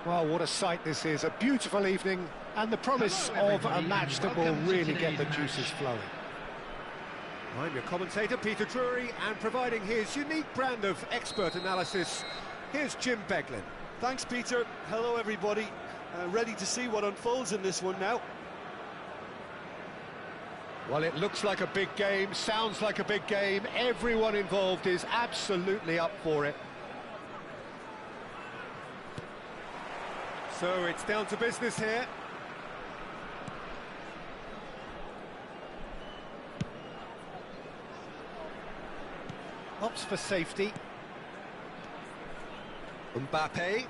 Well, what a sight this is, a beautiful evening, and the promise of a match that will really get the juices flowing. I'm your commentator, Peter Drury, and providing his unique brand of expert analysis, here's Jim Beglin. Thanks, Peter. Hello, everybody. Ready to see what unfolds in this one now. Well, it looks like a big game, sounds like a big game, everyone involved is absolutely up for it. So it's down to business here. Opts for safety. Mbappe.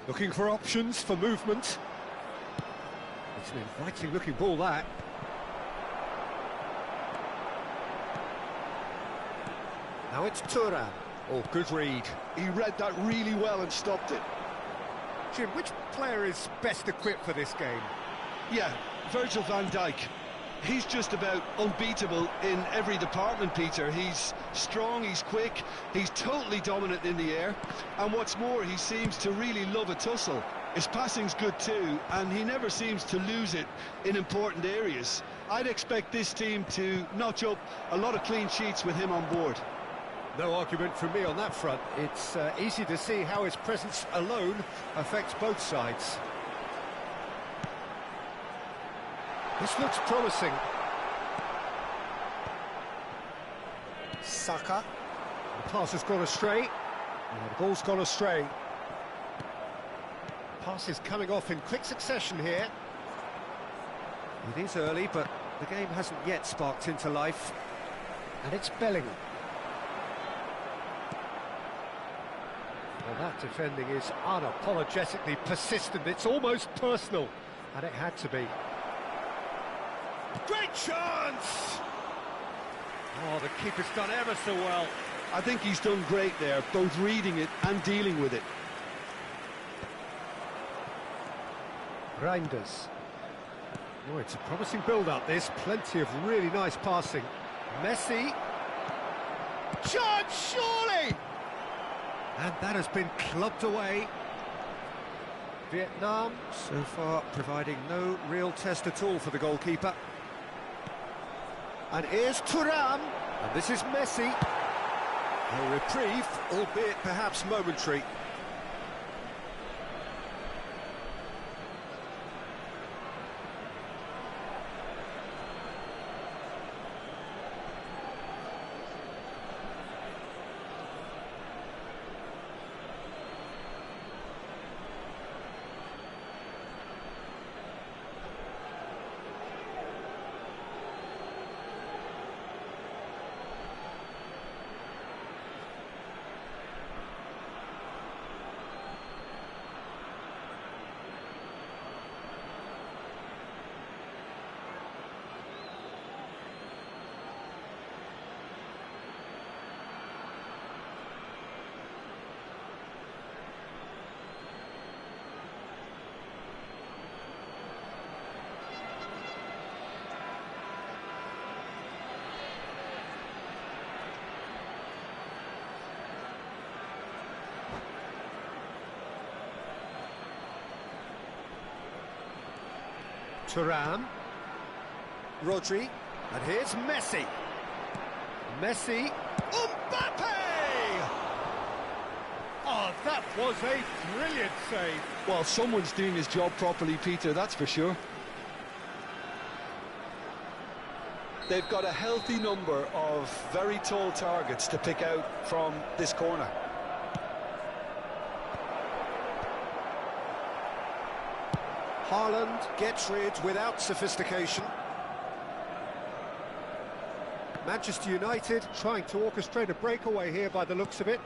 Looking for options for movement. It's an inviting looking ball, that. Now it's Thuram. Oh, good read. He read that really well and stopped it. Jim, which player is best equipped for this game? Yeah, Virgil van Dijk. He's just about unbeatable in every department, Peter. He's strong, he's quick, he's totally dominant in the air. And what's more, he seems to really love a tussle. His passing's good too, and he never seems to lose it in important areas. I'd expect this team to notch up a lot of clean sheets with him on board. No argument from me on that front. It's easy to see how his presence alone affects both sides. This looks promising. Saka. The pass has gone astray. The ball's gone astray. Pass is coming off in quick succession here. It is early, but the game hasn't yet sparked into life. And it's Bellingham. Well, that defending is unapologetically persistent. It's almost personal, and it had to be. Great chance! Oh, the keeper's done ever so well. I think he's done great there, both reading it and dealing with it. Reinders. Oh, it's a promising build-up, this. Plenty of really nice passing. Messi. Chance, surely! And that has been clubbed away. Vietnam, so far, providing no real test at all for the goalkeeper. And here's Thuram, and this is Messi. A reprieve, albeit perhaps momentary. Thuram, Rodri, and here's Messi. Messi, Mbappe! Oh, that was a brilliant save. Well, someone's doing his job properly, Peter, that's for sure. They've got a healthy number of very tall targets to pick out from this corner. Haaland gets rid without sophistication. Manchester United trying to orchestrate a breakaway here by the looks of it.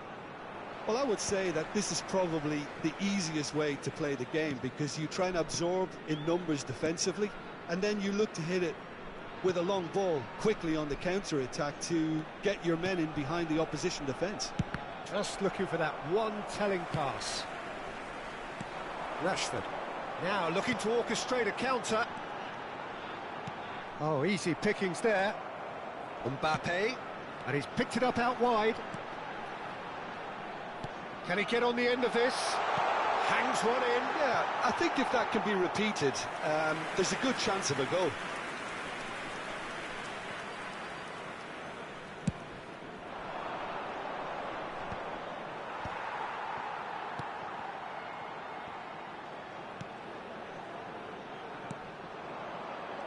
Well, I would say that this is probably the easiest way to play the game, because you try and absorb in numbers defensively, and then you look to hit it with a long ball quickly on the counter-attack to get your men in behind the opposition defence. Just looking for that one telling pass. Rashford now looking to orchestrate a counter. Oh, easy pickings there. Mbappe, and he's picked it up out wide. Can he get on the end of this? Hangs one in. Yeah, I think if that can be repeated, there's a good chance of a goal.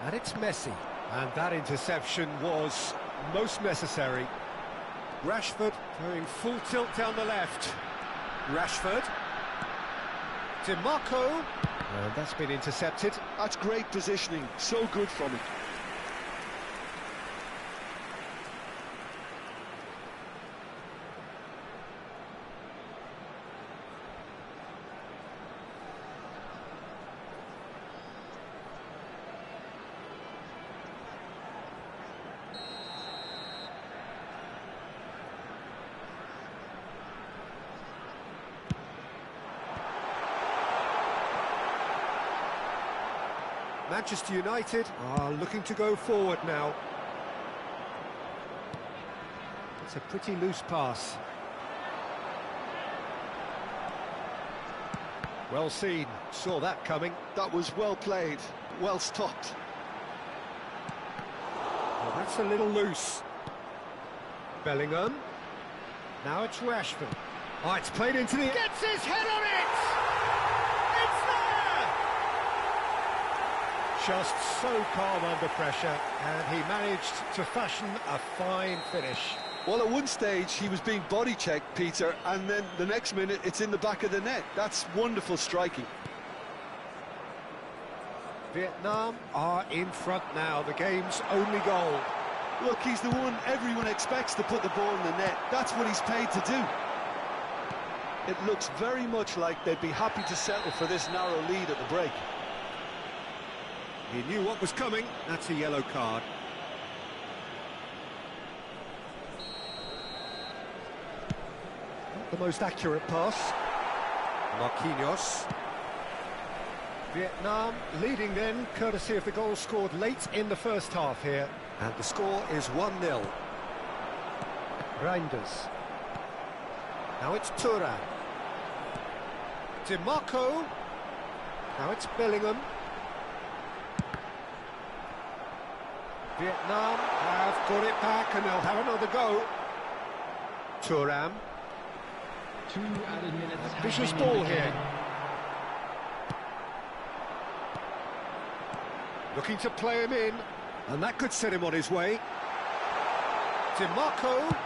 And it's Messi. And that interception was most necessary. Rashford going full tilt down the left. Rashford. DiMarco. And that's been intercepted. That's great positioning, so good from him. Manchester United are looking to go forward now. It's a pretty loose pass. Well seen, saw that coming. That was well played, well stopped. Well, that's a little loose. Bellingham. Now it's Rashford. Oh, it's played into the... Gets his head on it! It's there! Just so calm under pressure, and he managed to fashion a fine finish. Well, at one stage he was being body checked, Peter, and then the next minute it's in the back of the net. That's wonderful striking. Vietnam are in front now, the game's only goal. Look, he's the one everyone expects to put the ball in the net. That's what he's paid to do. It looks very much like they'd be happy to settle for this narrow lead at the break. He knew what was coming. That's a yellow card. Not the most accurate pass. Marquinhos. Vietnam leading then, courtesy of the goal scored late in the first half here. And the score is 1-0. Reinders. Now it's Thuram. DiMarco. Now it's Bellingham. Vietnam have got it back and they'll have another go. Thuram. 2 added minutes. Vicious ball here. Looking to play him in, and that could set him on his way. DiMarco.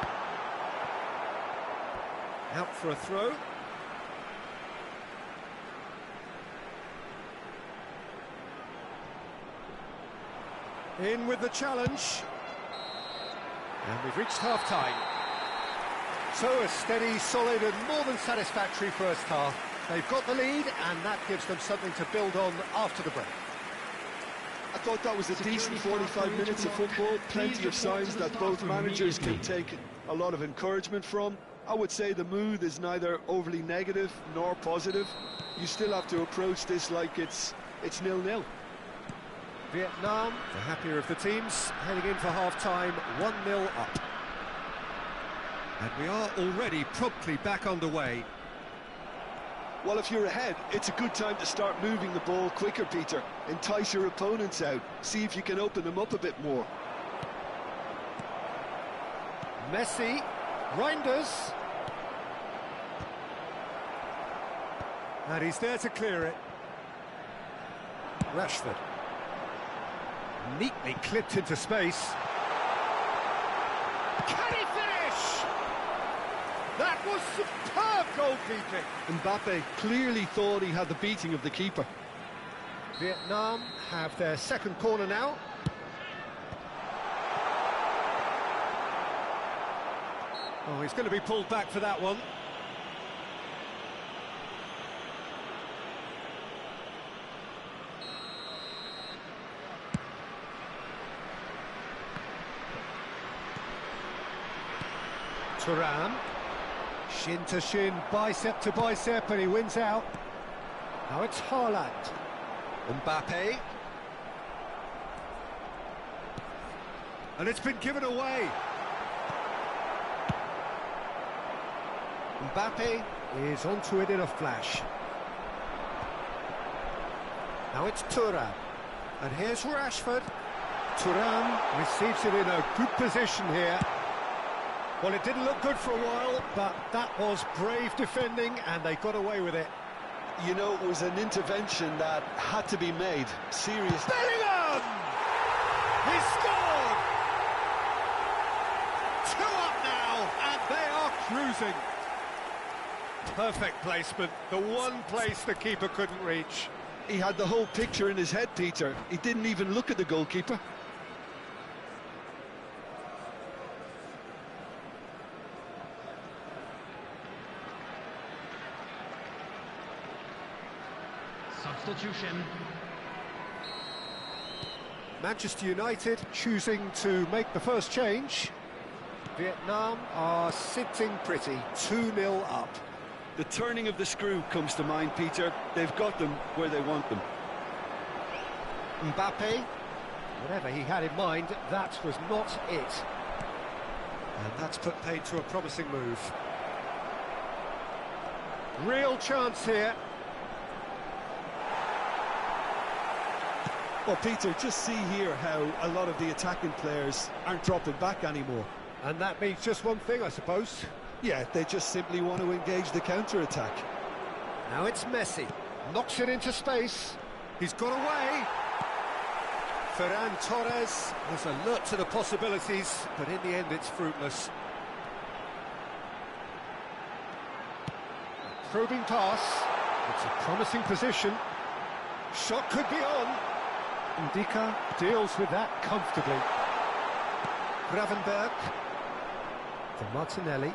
Out for a throw. In with the challenge. And we've reached half-time. So a steady, solid and more than satisfactory first half. They've got the lead and that gives them something to build on after the break. I thought that was a decent 45 minutes of football. Plenty of signs that both managers can take a lot of encouragement from. I would say the mood is neither overly negative nor positive. You still have to approach this like it's 0-0. Vietnam, the happier of the teams, heading in for half-time, 1-0 up. And we are already promptly back underway. Well, if you're ahead, it's a good time to start moving the ball quicker, Peter. Entice your opponents out, see if you can open them up a bit more. Messi, Reinders. And he's there to clear it. Rashford. Neatly clipped into space. Can he finish? That was superb goalkeeping. Mbappe clearly thought he had the beating of the keeper. Vietnam have their second corner now. Oh, he's going to be pulled back for that one. Thuram, shin to shin, bicep to bicep, and he wins out. Now it's Haaland. Mbappe. And it's been given away. Mbappe is onto it in a flash. Now it's Thuram. And here's Rashford. Thuram receives it in a good position here. Well, it didn't look good for a while, but that was brave defending, and they got away with it. You know, it was an intervention that had to be made. Serious. Bellingham! He scored! 2 up now, and they are cruising. Perfect placement, the one place the keeper couldn't reach. He had the whole picture in his head, Peter. He didn't even look at the goalkeeper. Substitution. Manchester United choosing to make the first change. Vietnam are sitting pretty, 2-0 up. The turning of the screw comes to mind, Peter. They've got them where they want them. Mbappe, whatever he had in mind, that was not it. And that's put paid to a promising move. Real chance here. Well, Peter, just see here how a lot of the attacking players aren't dropping back anymore. And that means just one thing, I suppose. Yeah, they just simply want to engage the counter-attack. Now it's Messi. Knocks it into space. He's got away. Ferran Torres was alert to the possibilities, but in the end it's fruitless. Probing pass. It's a promising position. Shot could be on. Ndika deals with that comfortably. Gravenberg for Martinelli.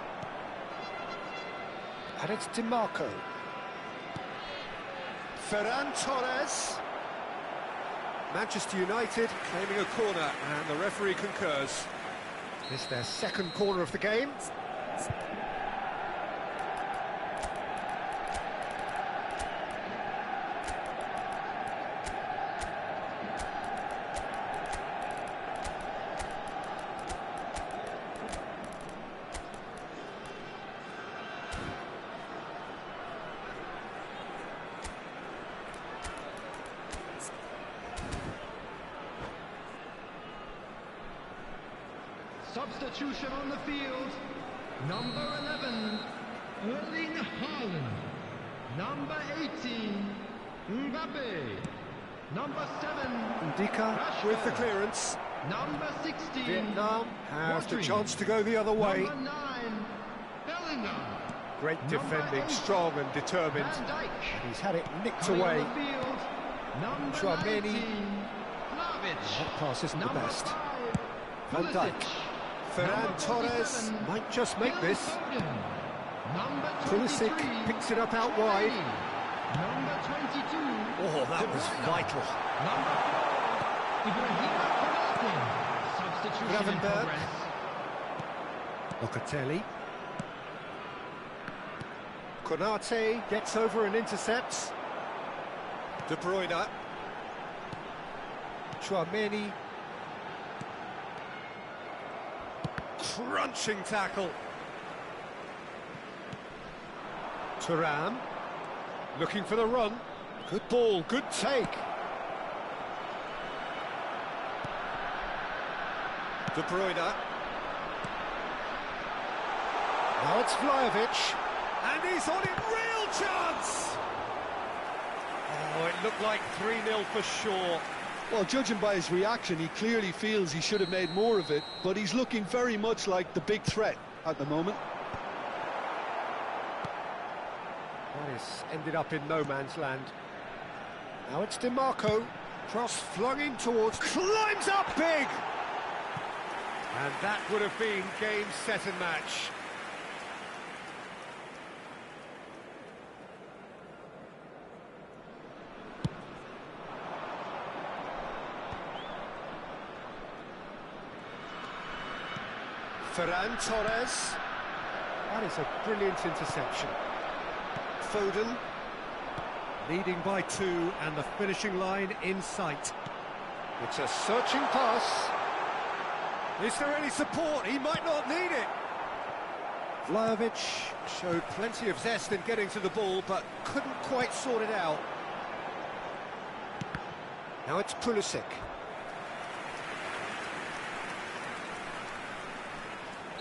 And it's DiMarco. Ferran Torres. Manchester United claiming a corner, and the referee concurs. It's their second corner of the game. Substitution on the field. Number 11, Erling Haaland. Number 18, Mbappe. Number 7, Ndika with the clearance. Number 16, Vietnam have the Rodri. chance to go the other way. Number 9, Bellingham. Great Number defending, 8, strong and determined. Van Dijk. He's had it nicked Coming away. on the field, number Tchouaméni. 19, Vlahovic. That pass isn't the Number best. 5, Van Dijk. Pulisic. Ferran Number Torres 47, might just make this. Number Pulisic 23, picks it up out wide. Number 22, Oh, that was vital. Number 4, Ibrahima Konate. Substitution in Gravenberg. progress. Locatelli. Konate gets over and intercepts. De Bruyne. Tchouaméni. Crunching tackle. Thuram. Looking for the run. Good ball, good take. De Bruyne. Now it's Vlahovic. And he's on it, real chance! Oh, it looked like 3-0 for sure. Well, judging by his reaction, he clearly feels he should have made more of it, but he's looking very much like the big threat at the moment. That is ended up in no man's land. Now it's DiMarco, cross flung in towards, climbs up big! And that would have been game, set and match. Ferran Torres. That is a brilliant interception. Foden. Leading by 2 and the finishing line in sight. It's a searching pass. Is there any support? He might not need it. Vlahovic showed plenty of zest in getting to the ball, but couldn't quite sort it out. Now it's Pulisic.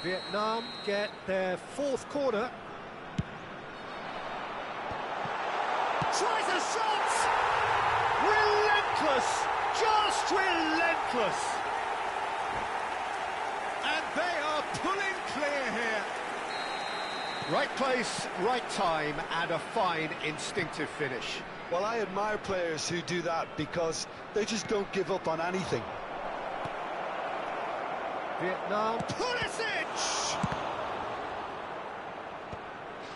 Vietnam get their 4th corner. Tries a shot! Relentless! Just relentless! And they are pulling clear here. Right place, right time, and a fine instinctive finish. Well, I admire players who do that because they just don't give up on anything. Vietnam, Pulisic!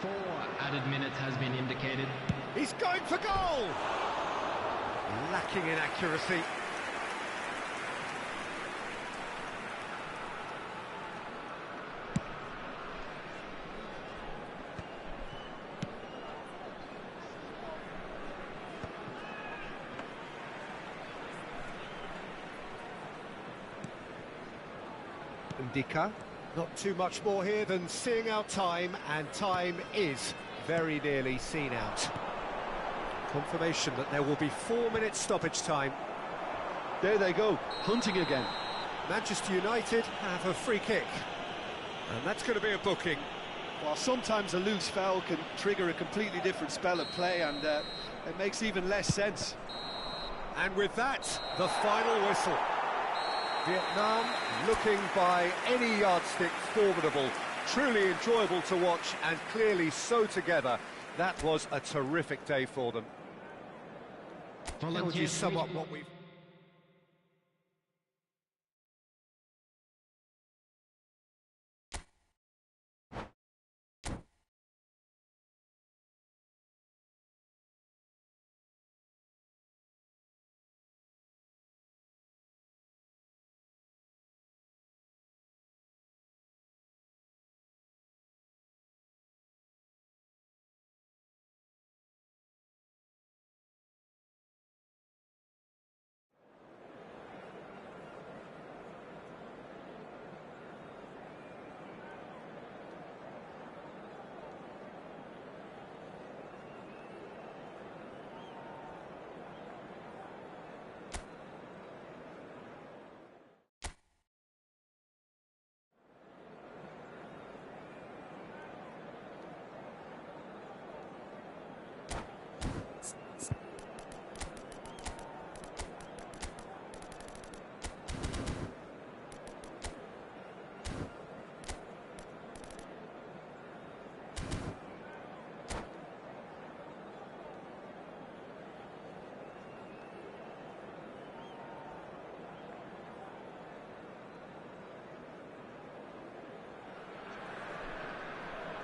4 added minutes has been indicated. He's going for goal! Lacking in accuracy. Ndika. Not too much more here than seeing out time, and time is very nearly seen out. Confirmation that there will be 4 minutes stoppage time. There they go, hunting again. Manchester United have a free kick, and that's going to be a booking. Well, sometimes a loose foul can trigger a completely different spell of play, and it makes even less sense. And with that, the final whistle. Vietnam looking by any yardstick formidable, truly enjoyable to watch, and clearly so together. That was a terrific day for them. How would you sum up what we've...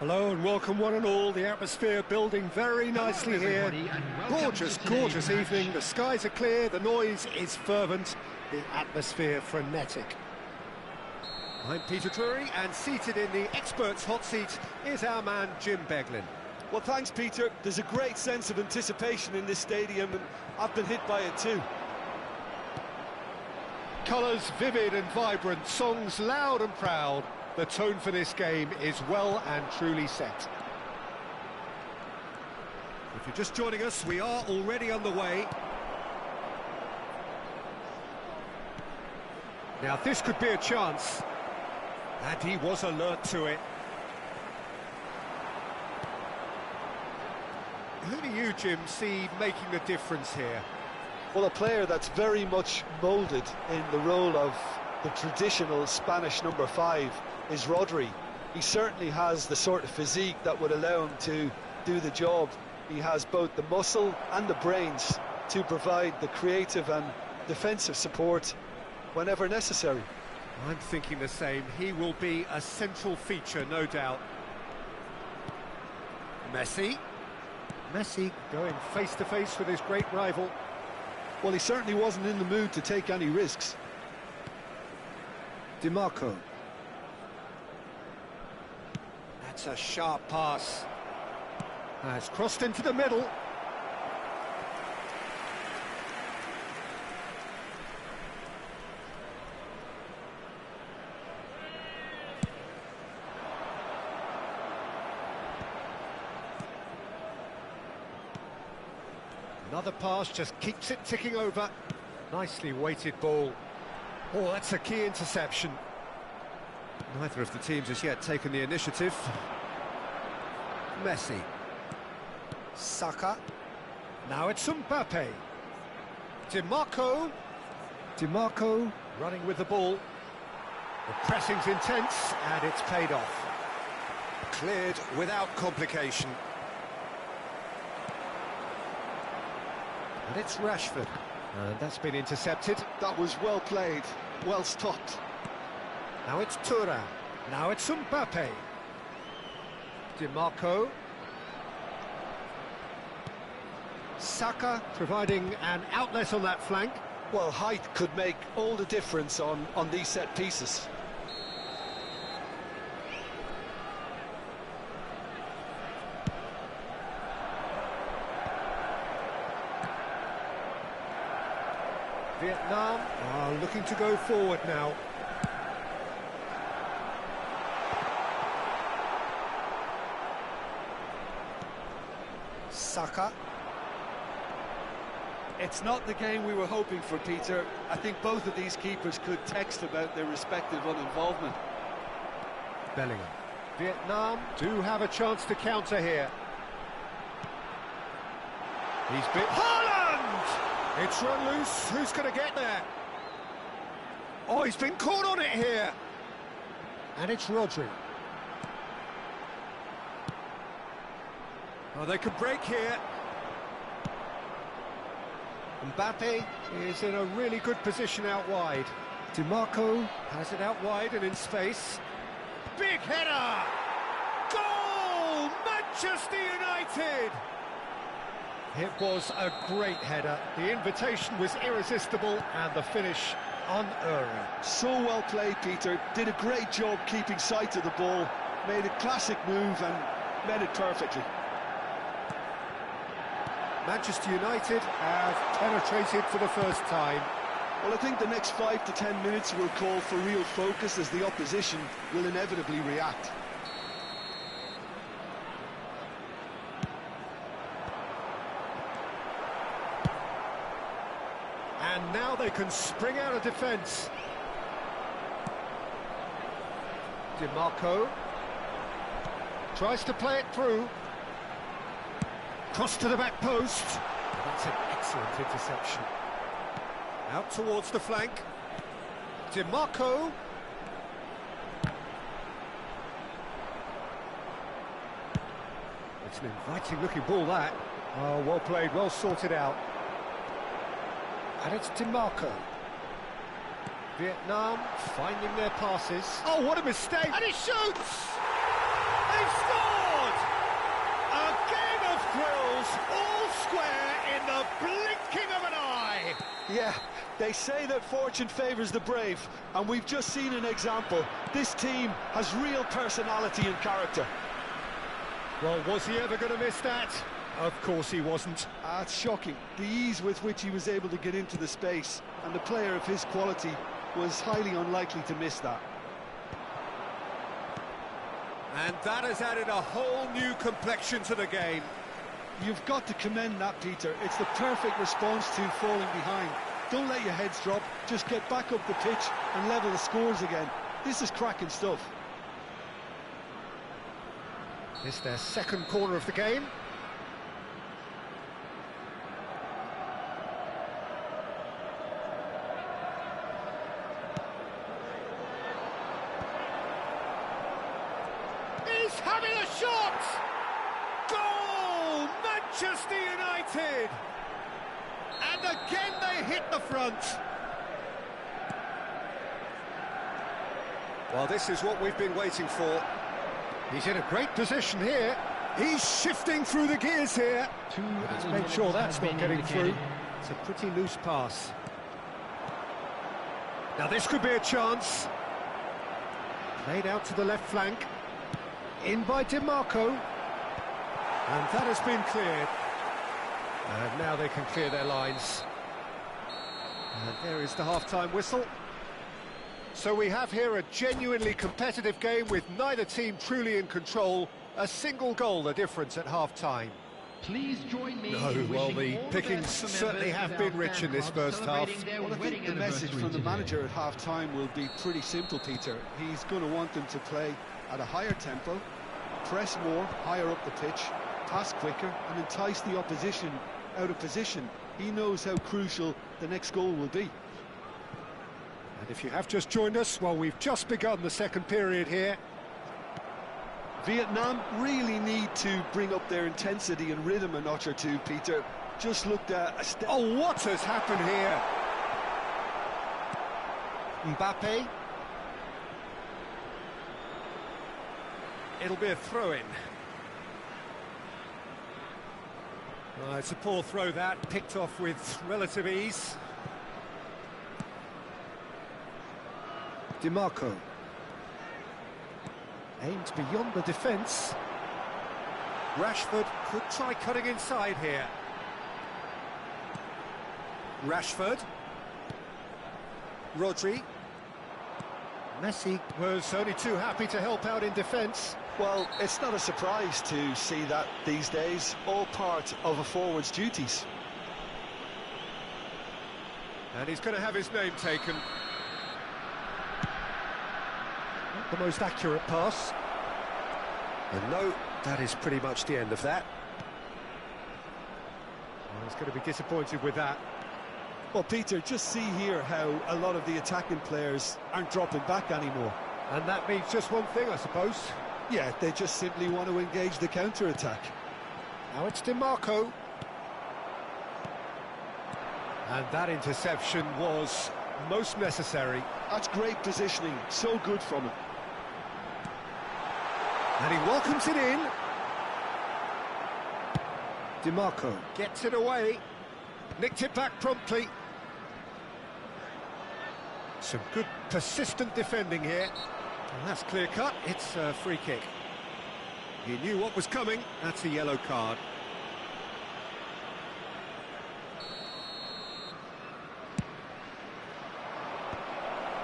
Hello and welcome one and all. The atmosphere building very nicely here. Gorgeous, gorgeous evening. The skies are clear, the noise is fervent, the atmosphere frenetic. I'm Peter Drury, and seated in the experts' hot seat is our man Jim Beglin. Well, thanks, Peter. There's a great sense of anticipation in this stadium, and I've been hit by it too. Colours vivid and vibrant, songs loud and proud. The tone for this game is well and truly set. If you're just joining us, we are already on the way. Now this could be a chance, and he was alert to it. Who do you, Jim, see making the difference here? Well, a player that's very much moulded in the role of the traditional Spanish number 5 is Rodri. He certainly has the sort of physique that would allow him to do the job. He has both the muscle and the brains to provide the creative and defensive support whenever necessary. I'm thinking the same. He will be a central feature, no doubt. Messi going face-to-face with his great rival. Well, he certainly wasn't in the mood to take any risks. DiMarco. That's a sharp pass. Has crossed into the middle. Another pass just keeps it ticking over. Nicely weighted ball. Oh, that's a key interception. Neither of the teams has yet taken the initiative. Messi. Saka. Now it's Mbappe. DiMarco running with the ball. The pressing's intense and it's paid off. Cleared without complication. And it's Rashford. And that's been intercepted. That was well played, well stopped. Now it's Thuram. Now it's Mbappe. DiMarco. Saka providing an outlet on that flank. Well, height could make all the difference on these set pieces. Vietnam are looking to go forward now. Saka. It's not the game we were hoping for, Peter. I think both of these keepers could text about their respective uninvolvement. Bellingham. Vietnam do have a chance to counter here. He's bit... Haaland! It's run loose. Who's going to get there? Oh, he's been caught on it here. And it's Rodri. Oh, they could break here. Mbappe is in a really good position out wide. DiMarco has it out wide and in space. Big header! Goal! Manchester United! It was a great header. The invitation was irresistible and the finish unerring. So well played, Peter. Did a great job keeping sight of the ball. Made a classic move and met it perfectly. Manchester United have penetrated for the first time. Well, I think the next 5 to 10 minutes will call for real focus as the opposition will inevitably react. And now they can spring out of defence. DiMarco tries to play it through. Cross to the back post. That's an excellent interception. Out towards the flank. DiMarco. It's an inviting looking ball, that. Oh, well played, well sorted out. And it's DiMarco. Vietnam finding their passes. Oh, what a mistake! And he shoots! They've scored! A game of thrills, all square in the blinking of an eye. Yeah, they say that fortune favours the brave, and we've just seen an example. This team has real personality and character. Well, was he ever going to miss that? Of course he wasn't. It's shocking, the ease with which he was able to get into the space, and the player of his quality was highly unlikely to miss that. And that has added a whole new complexion to the game. You've got to commend that, Peter. It's the perfect response to falling behind. Don't let your heads drop, just get back up the pitch and level the scores again. This is cracking stuff. It's their second corner of the game. He's having a shot! Goal! Manchester United! And again they hit the front. Well, this is what we've been waiting for. He's in a great position here. He's shifting through the gears here. Let's make sure that's not getting through. It's a pretty loose pass. Now this could be a chance. Played out to the left flank. In by DiMarco. And that has been cleared. And now they can clear their lines. And there is the half-time whistle. So we have here a genuinely competitive game with neither team truly in control. A single goal the difference at half-time. Please join me. No, well, the pickings certainly have been rich in this first half. Well, I think the message from the manager at half-time will be pretty simple, Peter. He's going to want them to play at a higher tempo, press more, higher up the pitch, pass quicker, and entice the opposition out of position. He knows how crucial the next goal will be. And if you have just joined us, well, we've just begun the second period here. Vietnam really need to bring up their intensity and rhythm a notch or two, Peter. Just looked at a step. Oh, what has happened here? Mbappe. It'll be a throw-in. It's a poor throw that, picked off with relative ease. DiMarco. Aimed beyond the defence. Rashford could try cutting inside here. Rashford. Rodri. Messi was only too happy to help out in defence. Well, it's not a surprise to see that these days, all part of a forward's duties. And he's going to have his name taken. Not the most accurate pass. And no, that is pretty much the end of that. Well, he's going to be disappointed with that. Well, Peter, just see here how a lot of the attacking players aren't dropping back anymore. And that means just one thing, I suppose. Yeah, they just simply want to engage the counter-attack. Now it's DiMarco. And that interception was most necessary. That's great positioning, so good from him. And he welcomes it in. DiMarco gets it away. Nicked it back promptly. Some good persistent defending here. And that's clear cut, it's a free kick. He knew what was coming, that's a yellow card.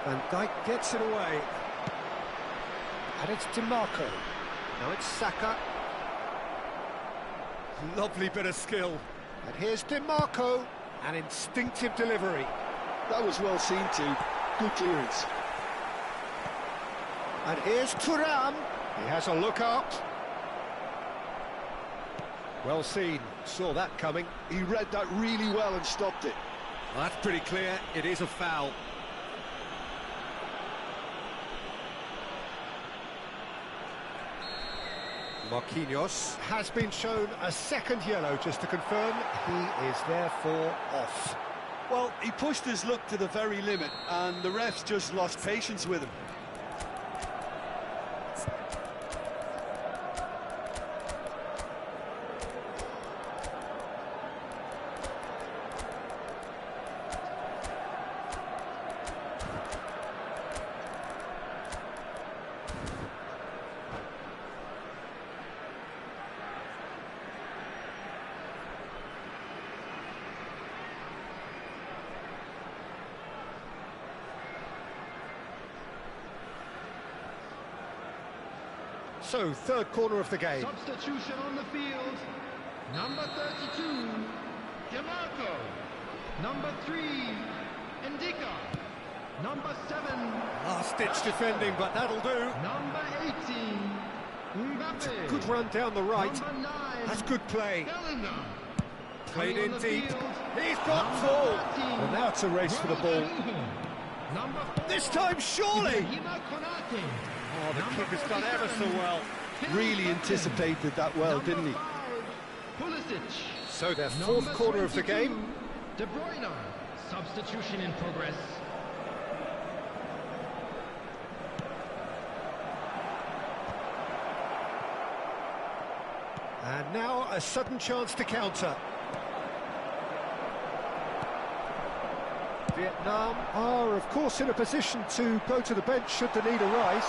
Van Dijk gets it away. And it's DiMarco. Now it's Saka. Lovely bit of skill. And here's DiMarco. An instinctive delivery. That was well seen too. Good clearance. And here's Thuram. He has a look up. Well seen. Saw that coming. He read that really well and stopped it. Well, that's pretty clear. It is a foul. Marquinhos has been shown a second yellow, just to confirm. He is therefore off. Well, he pushed his luck to the very limit, and the refs just lost patience with him. So, third corner of the game. Substitution on the field. Number 32, DiMarco. Number 3, Indica. Number 7. Last-ditch defending, but that'll do. Number 18, Mbappe. Good run down the right. Number 9, That's good play. Bellingham. Played in On the deep. field, He's got number full. 13, And now it's a race for the ball. Number 4, This time, surely. Ibrahima Konate. Oh, the keeper's done ever so well. Really anticipated that well, didn't he? Pulisic. So their fourth corner of the game. De Bruyne. Substitution in progress. And now a sudden chance to counter. Vietnam are, of course, in a position to go to the bench should the need arise.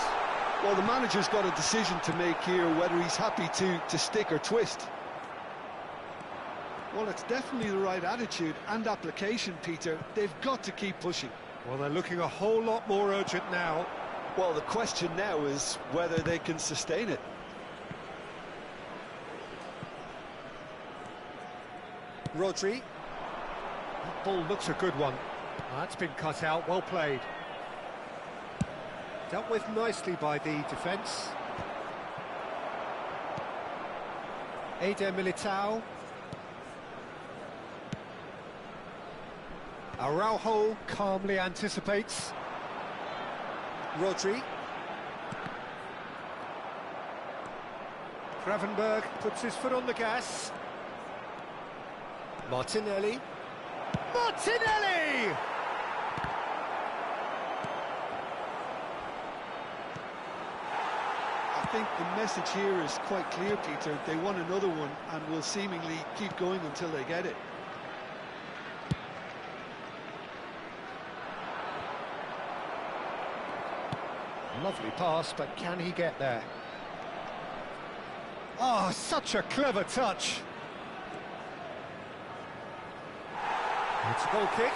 Well, the manager's got a decision to make here, whether he's happy to stick or twist. Well, it's definitely the right attitude and application, Peter. They've got to keep pushing. Well, they're looking a whole lot more urgent now. Well, the question now is whether they can sustain it. Rodri. That ball looks a good one. That's been cut out, well played. Dealt with nicely by the defence. Eder Militao. Araujo calmly anticipates. Rodri. Gravenberg puts his foot on the gas. Martinelli. Martinelli! I think the message here is quite clear, Peter. They want another one and will seemingly keep going until they get it. Lovely pass, but can he get there? Oh, such a clever touch. It's a goal kick.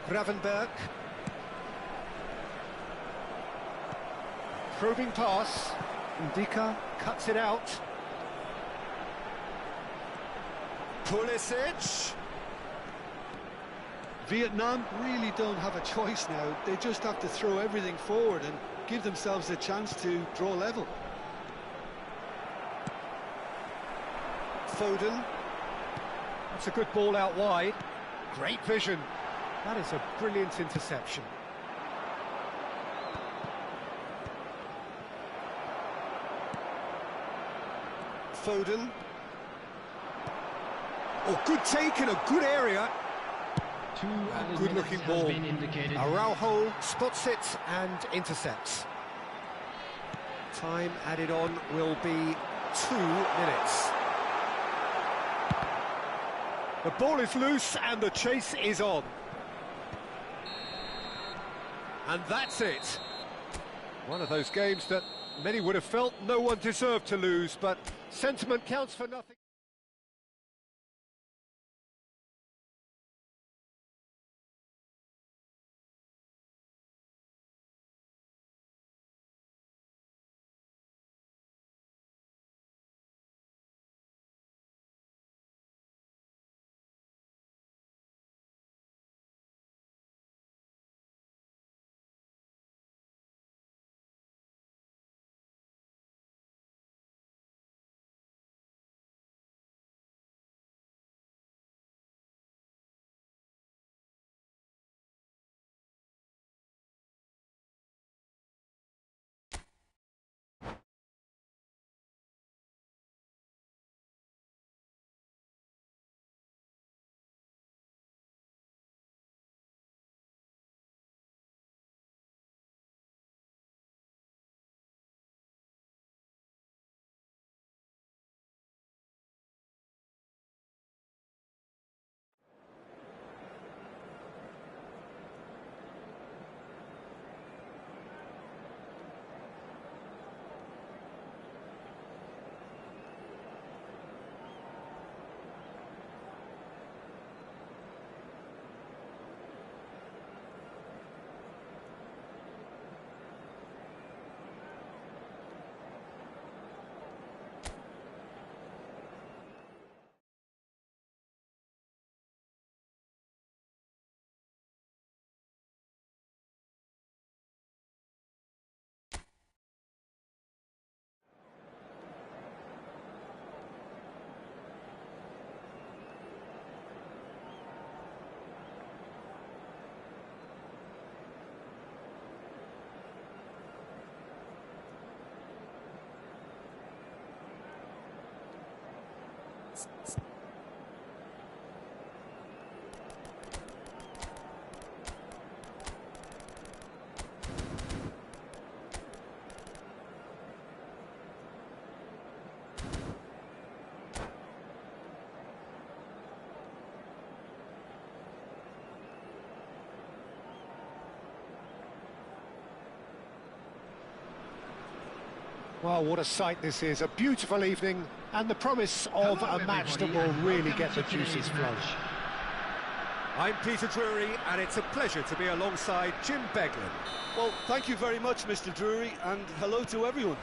Gravenberg. Probing pass. Ndika cuts it out. Pulisic. Vietnam really don't have a choice now. They just have to throw everything forward and give themselves a chance to draw level. Foden. That's a good ball out wide. Great vision. That is a brilliant interception. Foden. Oh, good take in a good area. Good-looking ball. Araujo spots it and intercepts. Time added on will be 2 minutes. The ball is loose and the chase is on. And that's it. One of those games that many would have felt no one deserved to lose, but sentiment counts for nothing. Well, what a sight this is. A beautiful evening, and the promise of a match that will really get the juices flowing. I'm Peter Drury, and it's a pleasure to be alongside Jim Beglin. Well, thank you very much, Mr. Drury, and hello to everyone.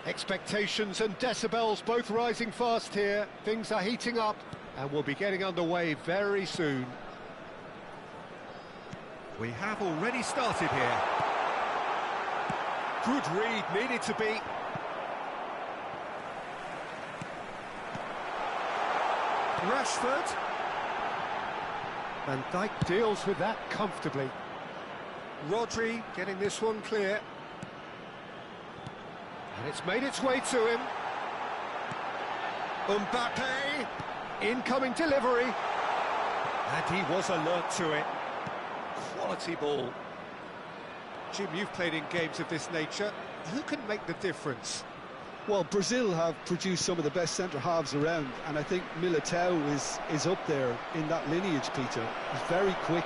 Expectations and decibels both rising fast here. Things are heating up, and we'll be getting underway very soon. We have already started here. Good read, needed to be. Rashford. Van Dijk deals with that comfortably. Rodri getting this one clear. And it's made its way to him. Mbappe. Incoming delivery. And he was alert to it. Quality ball. Jim, you've played in games of this nature. Who can make the difference? Well, Brazil have produced some of the best centre-halves around, and I think Militao is up there in that lineage, Peter. He's very quick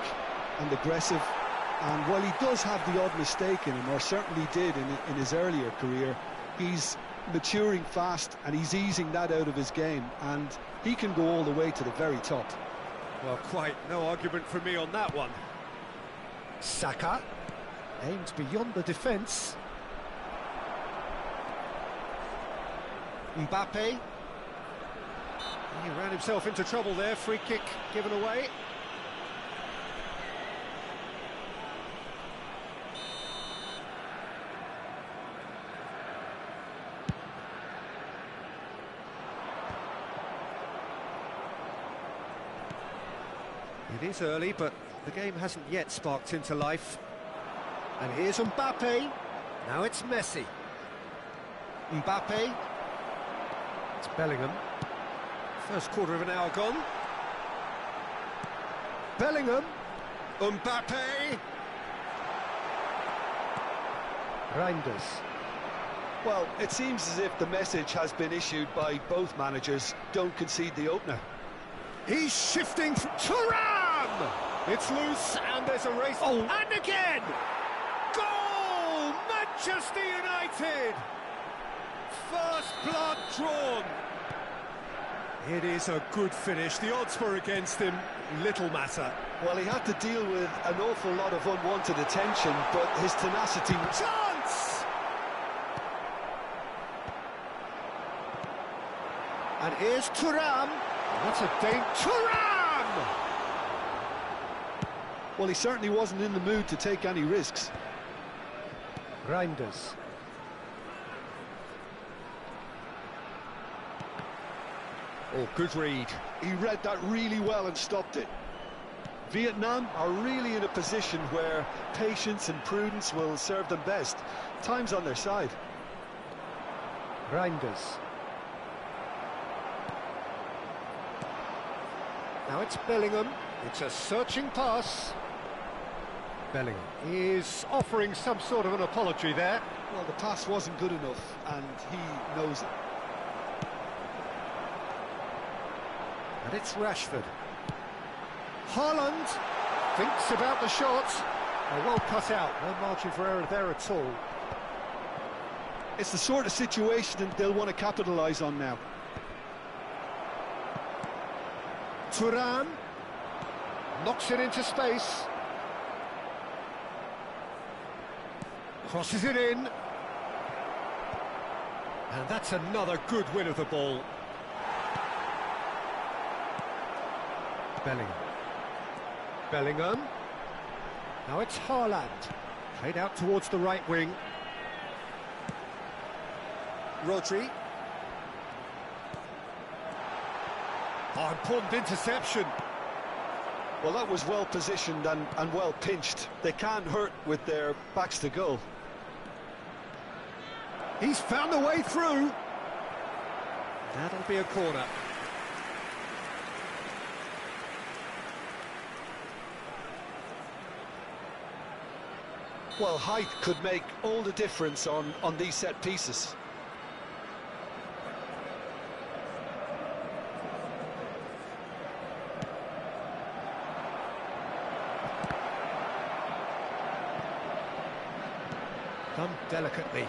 and aggressive, and while he does have the odd mistake in him, or certainly did in his earlier career, he's maturing fast and he's easing that out of his game, and he can go all the way to the very top. Well, quite no argument from me on that one. Saka. Aimed beyond the defence. Mbappe. He ran himself into trouble there, free kick given away. It is early, but the game hasn't yet sparked into life. And here's Mbappe. Now it's Messi. Mbappe. It's Bellingham. First quarter of an hour gone. Bellingham. Mbappe. Reinders. Well, it seems as if the message has been issued by both managers: don't concede the opener. He's shifting from Thuram! It's loose, and there's a race. Oh, and again! Goal! Manchester United! First blood drawn. It is a good finish. The odds were against him. Little matter. Well, he had to deal with an awful lot of unwanted attention, but his tenacity... Chance! And here's Thuram. That's a danger. Thuram! Well, he certainly wasn't in the mood to take any risks. Reinders. Oh, good read. He read that really well and stopped it. Vietnam are really in a position where patience and prudence will serve them best. Time's on their side. Reinders. Now it's Bellingham. It's a searching pass. Bellingham is offering some sort of an apology there. Well, the pass wasn't good enough, and he knows it. And it's Rashford. Haaland thinks about the shot. Well cut out, no margin for error there at all. It's the sort of situation that they'll want to capitalise on now. Thuram knocks it into space. Crosses it in. And that's another good win of the ball. Bellingham. Bellingham. Now it's Haaland. Played out towards the right wing. Rodri. Oh, important interception. Well, that was well positioned and well pinched. They can't hurt with their backs to goal. He's found a way through. That'll be a corner. Well, height could make all the difference on these set pieces. Done delicately.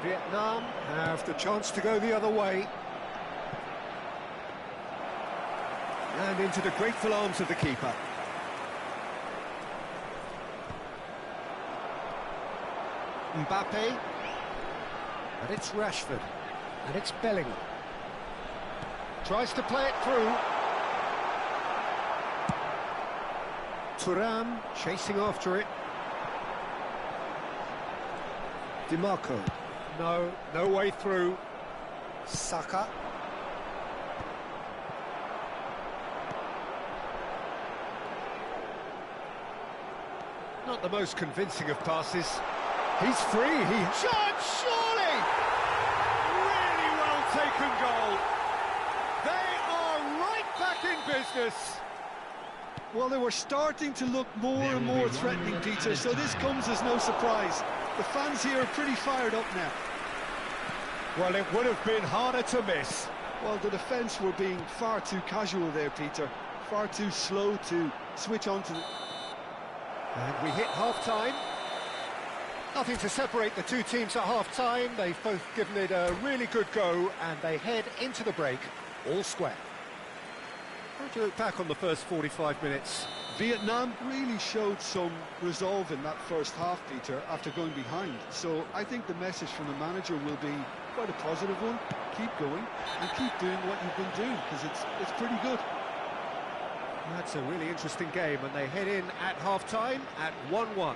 Vietnam have the chance to go the other way. And into the grateful arms of the keeper. Mbappe. And it's Rashford. And it's Bellingham. Tries to play it through. Thuram chasing after it. DiMarco. No way through. Saka. Not the most convincing of passes. He's free, shot, surely! Really well taken goal. They are right back in business. Well, they were starting to look more and more threatening, Peter, so this comes as no surprise. The fans here are pretty fired up now. Well, it would have been harder to miss. Well, the defence were being far too casual there, Peter. Far too slow to switch on to the... And we hit half-time. Nothing to separate the two teams at half-time. They've both given it a really good go, and they head into the break all square. How do you look back on the first 45 minutes? Vietnam really showed some resolve in that first half, Peter, after going behind. So I think the message from the manager will be quite a positive one. Keep going and keep doing what you've been doing, because it's pretty good. That's a really interesting game, and they head in at half-time at 1-1.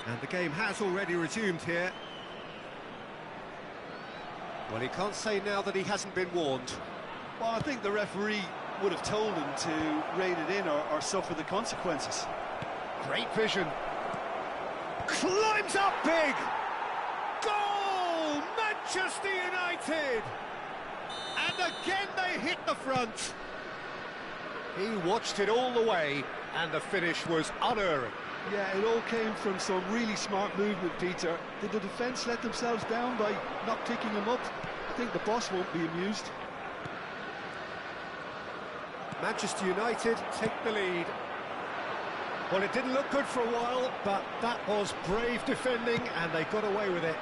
And the game has already resumed here. Well, he can't say now that he hasn't been warned. Well, I think the referee would have told him to rein it in or suffer the consequences. Great vision. Climbs up big! Goal! Manchester United! And again they hit the front. He watched it all the way, and the finish was unerring. Yeah, it all came from some really smart movement, Peter. Did the defence let themselves down by not picking him up? I think the boss won't be amused. Manchester United take the lead. Well, it didn't look good for a while, but that was brave defending, and they got away with it.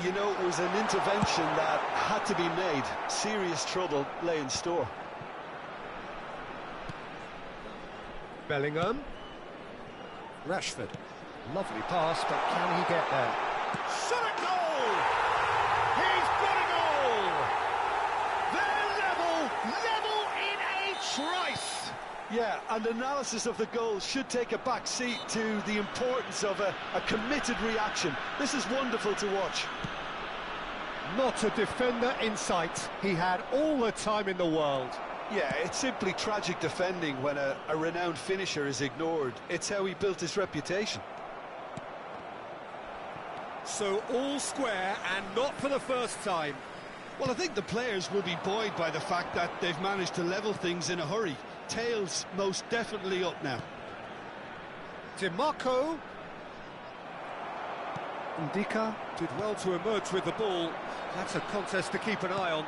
You know, it was an intervention that had to be made. Serious trouble lay in store. Bellingham. Rashford. Lovely pass, but can he get there? Shot at goal! He's got a goal! They're level in a trice! Yeah, and analysis of the goal should take a back seat to the importance of a committed reaction. This is wonderful to watch. Not a defender in sight. He had all the time in the world. Yeah, it's simply tragic defending when a renowned finisher is ignored. It's how he built his reputation. So all square, and not for the first time. Well, I think the players will be buoyed by the fact that they've managed to level things in a hurry. Tails most definitely up now. DiMarco. Ndika did well to emerge with the ball. That's a contest to keep an eye on.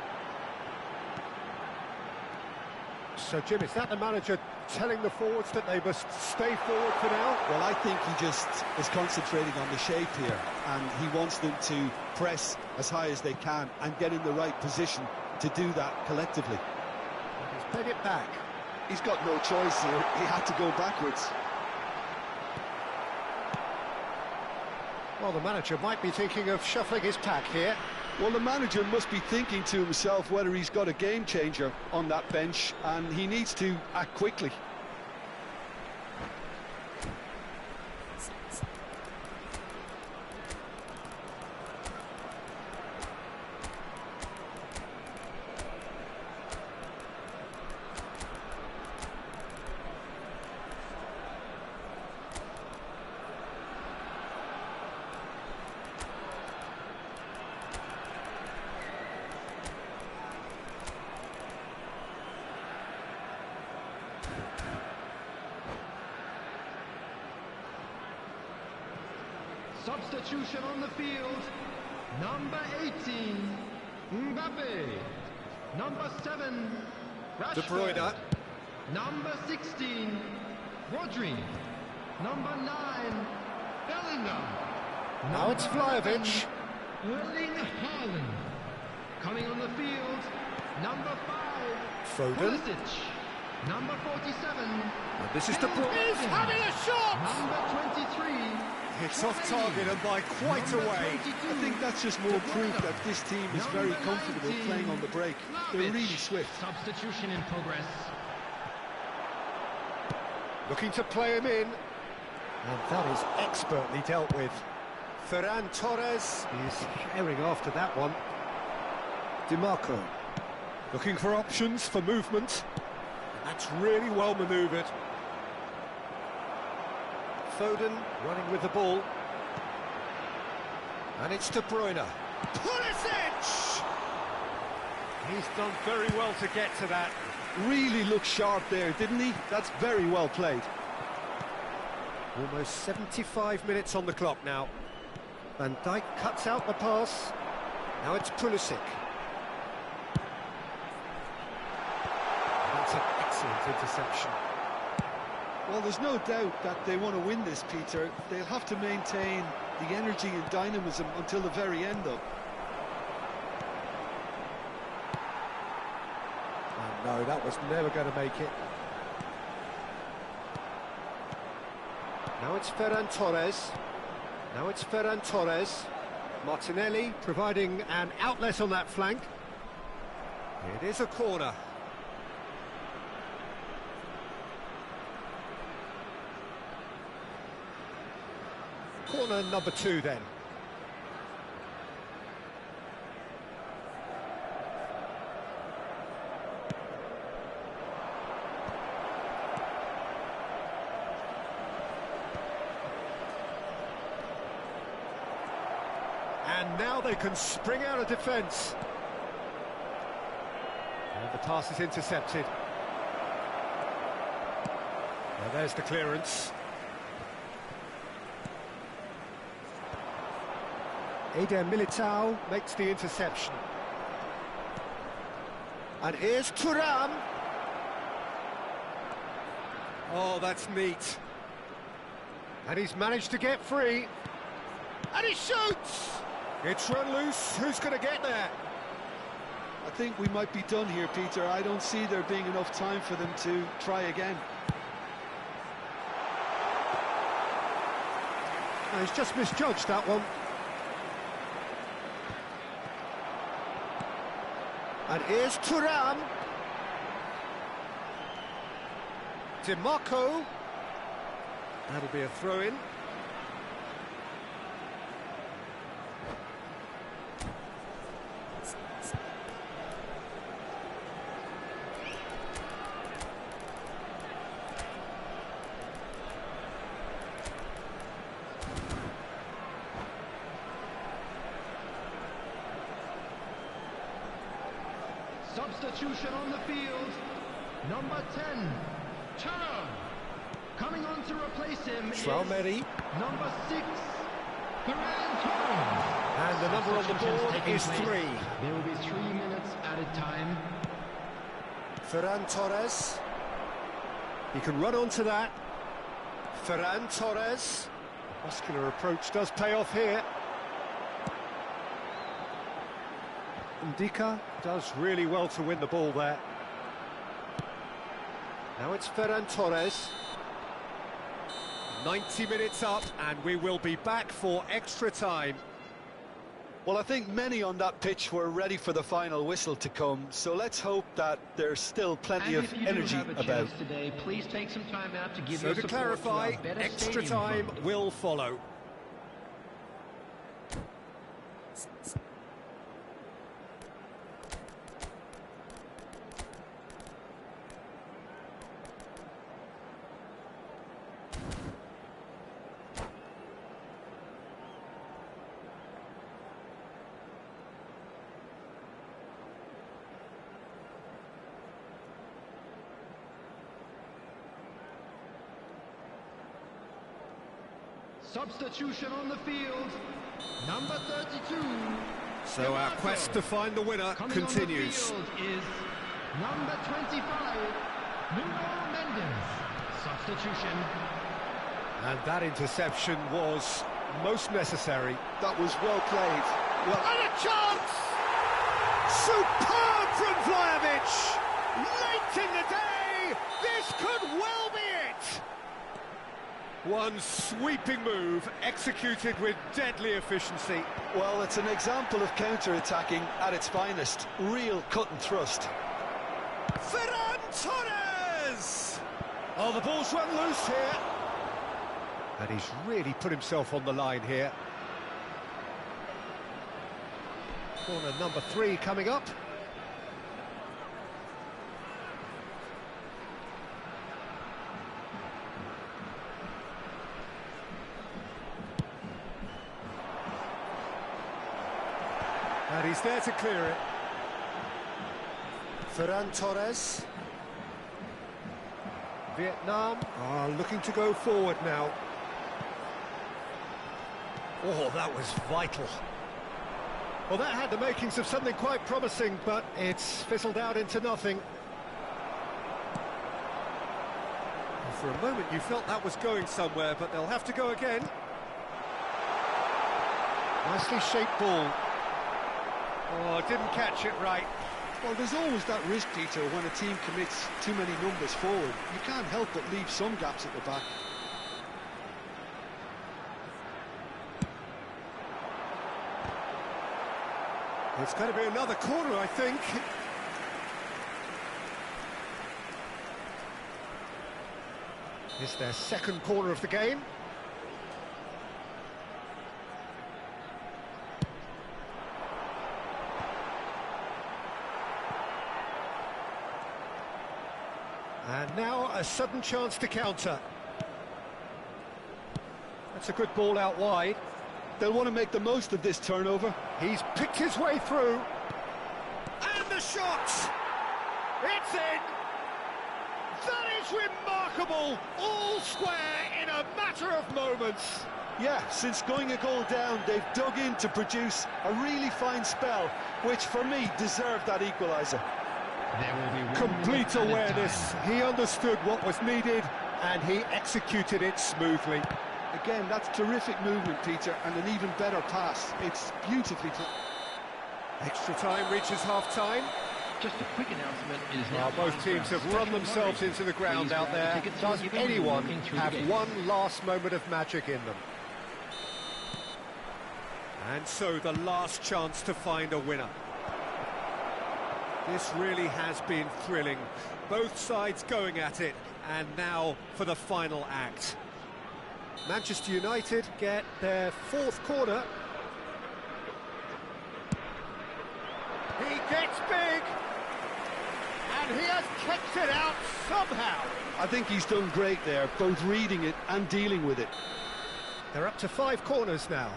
So, Jim, is that the manager telling the forwards that they must stay forward for now? Well, I think he just is concentrating on the shape here, and he wants them to press as high as they can and get in the right position to do that collectively. He's played it back. He's got no choice here. He had to go backwards. Well, the manager might be thinking of shuffling his pack here. Well, the manager must be thinking to himself whether he's got a game changer on that bench, and he needs to act quickly. Substitution on the field. Number 18, Mbappe. Number 7, Rashford. De Bruyne. Number 16, Rodri. Number 9, Bellingham. Now it's Vlahovic. Erling Haaland. Coming on the field, number 5, Foden. Pulisic. Number 47. And this is De Bruyne. He's having a shot! Number 23. It's off target and by quite a way. I think that's just more proof that this team is very comfortable playing on the break. They're really swift. Substitution in progress. Looking to play him in. And that is expertly dealt with. Ferran Torres is herring after that one. DiMarco. Looking for options for movement. That's really well manoeuvred. Foden running with the ball. And it's De Bruyne. Pulisic! He's done very well to get to that. Really looked sharp there, didn't he? That's very well played. Almost 75 minutes on the clock now. Van Dijk cuts out the pass. Now it's Pulisic. That's an excellent interception. Well, there's no doubt that they want to win this, Peter. They'll have to maintain the energy and dynamism until the very end, though. Oh, no, that was never going to make it. Now it's Ferran Torres. Now it's Ferran Torres. Martinelli providing an outlet on that flank. It is a corner. Corner number 2 then. And now they can spring out of defence. And the pass is intercepted. Now there's the clearance. Eder Militao makes the interception. And here's Thuram. Oh, that's neat. And he's managed to get free. And he shoots! It's run loose. Who's going to get there? I think we might be done here, Peter. I don't see there being enough time for them to try again. No, he's just misjudged that one. And here's Thuram. DiMarco. That'll be a throw-in. Substitution on the field. Number 10, Thuram. Coming on to replace him Traumeri. is number 6, Ferran Torres. And the number on the board is 3. There will be 3 minutes added time. Ferran Torres. He can run onto that. Ferran Torres. Muscular approach does pay off here. Ndika does really well to win the ball there. Now it's Ferran Torres. 90 minutes up, and we will be back for extra time. Well, I think many on that pitch were ready for the final whistle to come, so let's hope that there's still plenty of energy about. Today, please take some time out to give So to clarify, extra time will follow. Substitution on the field. Number 32. So our quest to find the winner continues. On the field is number 25, Nuno Mendes. Substitution. And that interception was most necessary. That was well played. Well, And a chance! Superb from Vlahovic! Late in the day, this could well be it! One sweeping move, executed with deadly efficiency. well, it's an example of counter-attacking at its finest. Real cut and thrust. Ferran Torres! Oh, the ball's run loose here. And he's really put himself on the line here. Corner number 3 coming up. And he's there to clear it. Ferran Torres. Vietnam are looking to go forward now. Oh, that was vital. Well, that had the makings of something quite promising, but it's fizzled out into nothing. And for a moment you felt that was going somewhere, but they'll have to go again. Nicely shaped ball. Oh, didn't catch it right. Well, there's always that risk, Peter, when a team commits too many numbers forward. You can't help but leave some gaps at the back. It's going to be another corner, I think. It's their second corner of the game. And now a sudden chance to counter. That's a good ball out wide. They'll want to make the most of this turnover. He's picked his way through. And the shot! It's in! That is remarkable! All square in a matter of moments. Yeah, since going a goal down, they've dug in to produce a really fine spell, which for me deserved that equaliser. There will be Complete awareness. He understood what was needed and he executed it smoothly. Again, that's terrific movement, Peter, and an even better pass. It's beautifully played. Extra time reaches half-time. Just a quick announcement. It is now Both teams have run themselves into the ground out there. Does anyone have one last moment of magic in them? And so the last chance to find a winner. This really has been thrilling. Both sides going at it, and now for the final act. Manchester United get their fourth corner. He gets big, and he has kept it out somehow. I think he's done great there, both reading it and dealing with it. They're up to 5 corners now.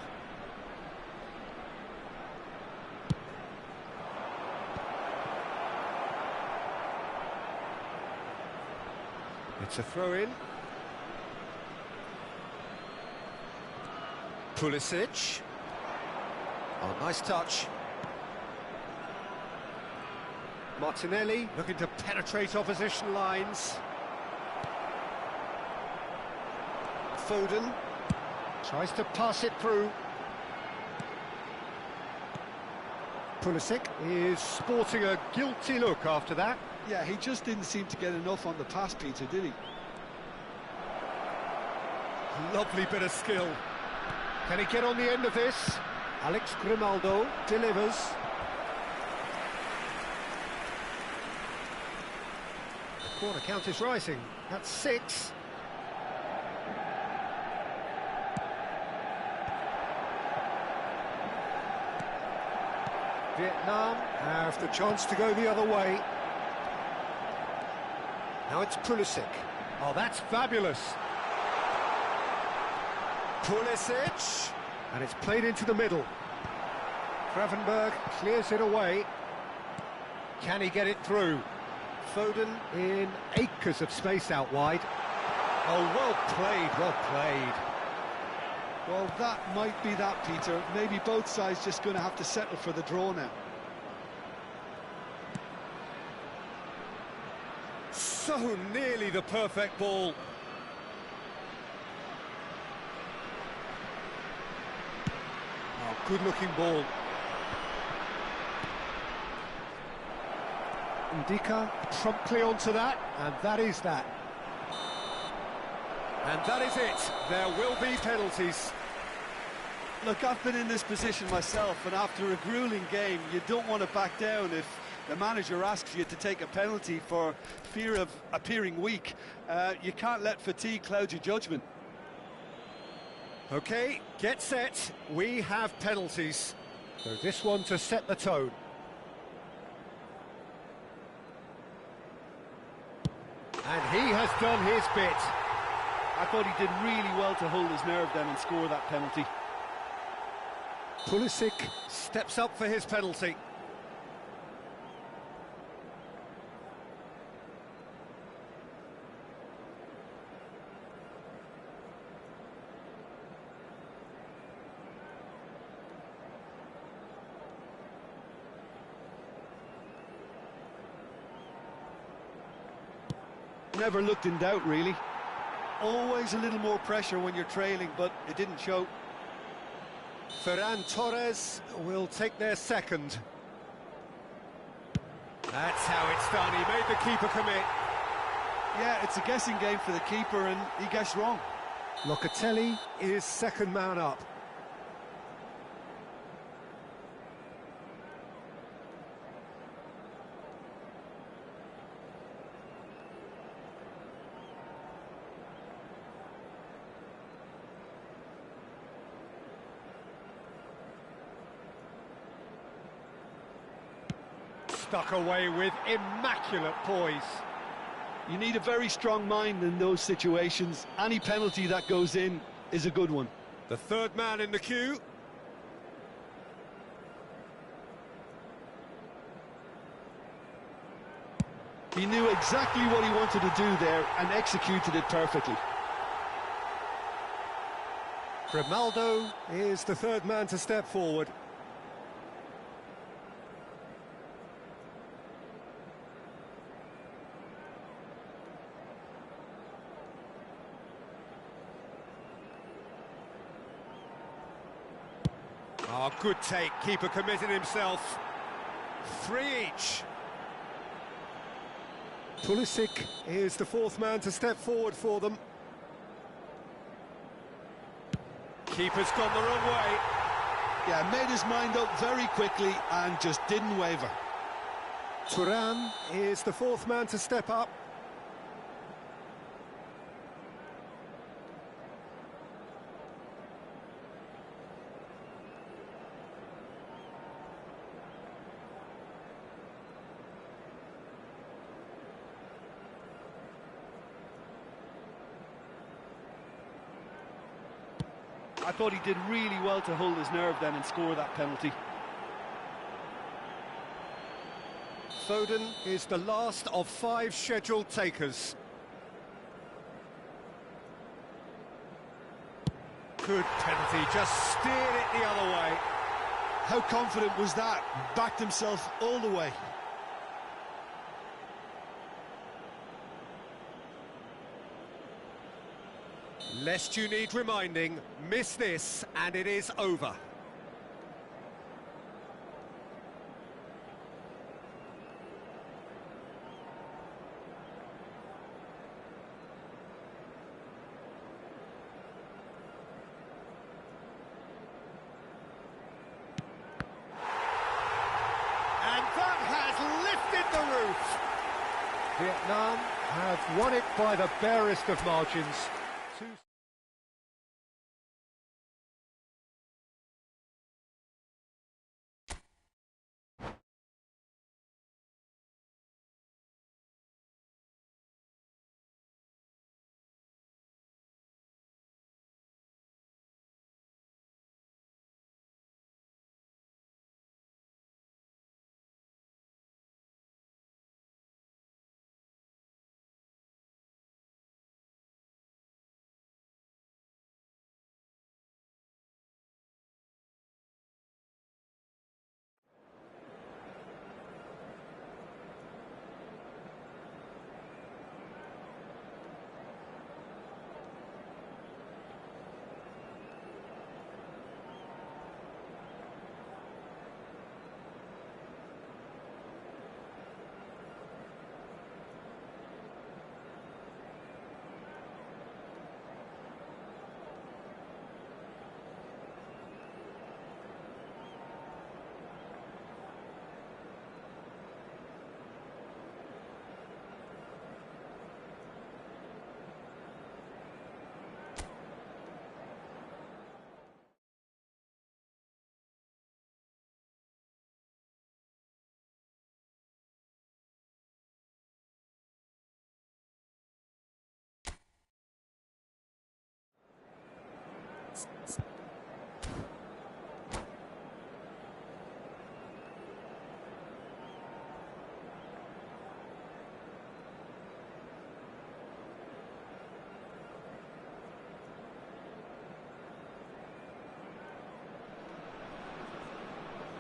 It's a throw-in. Pulisic. Oh, nice touch. Martinelli looking to penetrate opposition lines. Foden tries to pass it through. Pulisic is sporting a guilty look after that. Yeah, he just didn't seem to get enough on the pass, Peter, did he? Lovely bit of skill. Can he get on the end of this? Alex Grimaldo delivers. The corner count is rising. That's 6. Vietnam have the chance to go the other way. Now it's Pulisic. Oh, that's fabulous. Pulisic. And it's played into the middle. Gravenberg clears it away. Can he get it through? Foden in acres of space out wide. Oh, well played, well played. Well, that might be that, Peter. Maybe both sides just going to have to settle for the draw now. So nearly the perfect ball. Oh, good-looking ball. Ndika promptly onto that, and that is that. And that is it. There will be penalties. Look, I've been in this position myself, and after a grueling game, you don't want to back down if the manager asks you to take a penalty for fear of appearing weak. You can't let fatigue cloud your judgment. OK, get set. We have penalties. So this one to set the tone. And he has done his bit. I thought he did really well to hold his nerve then and score that penalty. Pulisic steps up for his penalty. Never looked in doubt, really. Always a little more pressure when you're trailing, but it didn't show. Ferran Torres will take their second. That's how it's done. He made the keeper commit. Yeah, it's a guessing game for the keeper, and he guessed wrong. Locatelli is second man up. Stuck away with immaculate poise. You need a very strong mind in those situations. Any penalty that goes in is a good one. The third man in the queue. He knew exactly what he wanted to do there and executed it perfectly. Grimaldo is the third man to step forward. Oh, good take. Keeper committed himself. 3 each. Pulisic is the fourth man to step forward for them. Keeper's gone the wrong way. Yeah, made his mind up very quickly and just didn't waver. Thuram is the fourth man to step up. I thought he did really well to hold his nerve then and score that penalty. Foden is the last of 5 scheduled takers. Good penalty, just steered it the other way. How confident was that? Backed himself all the way. Lest you need reminding, miss this and it is over. And that has lifted the roof. Vietnam have won it by the barest of margins.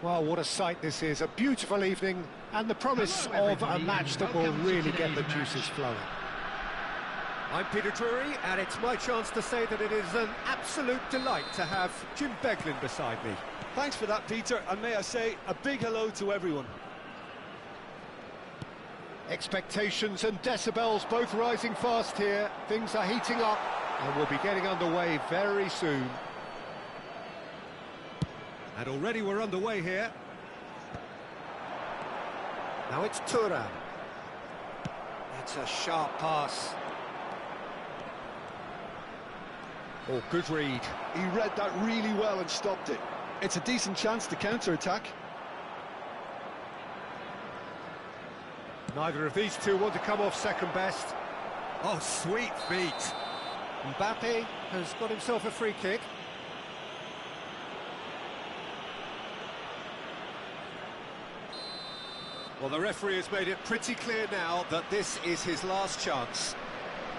Well, what a sight this is, a beautiful evening, and the promise of a match that will really get the juices flowing. I'm Peter Drury, and it's my chance to say that it is an absolute delight to have Jim Beglin beside me. Thanks for that, Peter, and may I say a big hello to everyone. Expectations and decibels both rising fast here. Things are heating up, and we'll be getting underway very soon. And already we're underway here. Now it's Thuram. It's a sharp pass. Oh, good read. He read that really well and stopped it. It's a decent chance to counter-attack. Neither of these two want to come off second best. Oh, sweet feet. Mbappe has got himself a free kick. Well, the referee has made it pretty clear now that this is his last chance.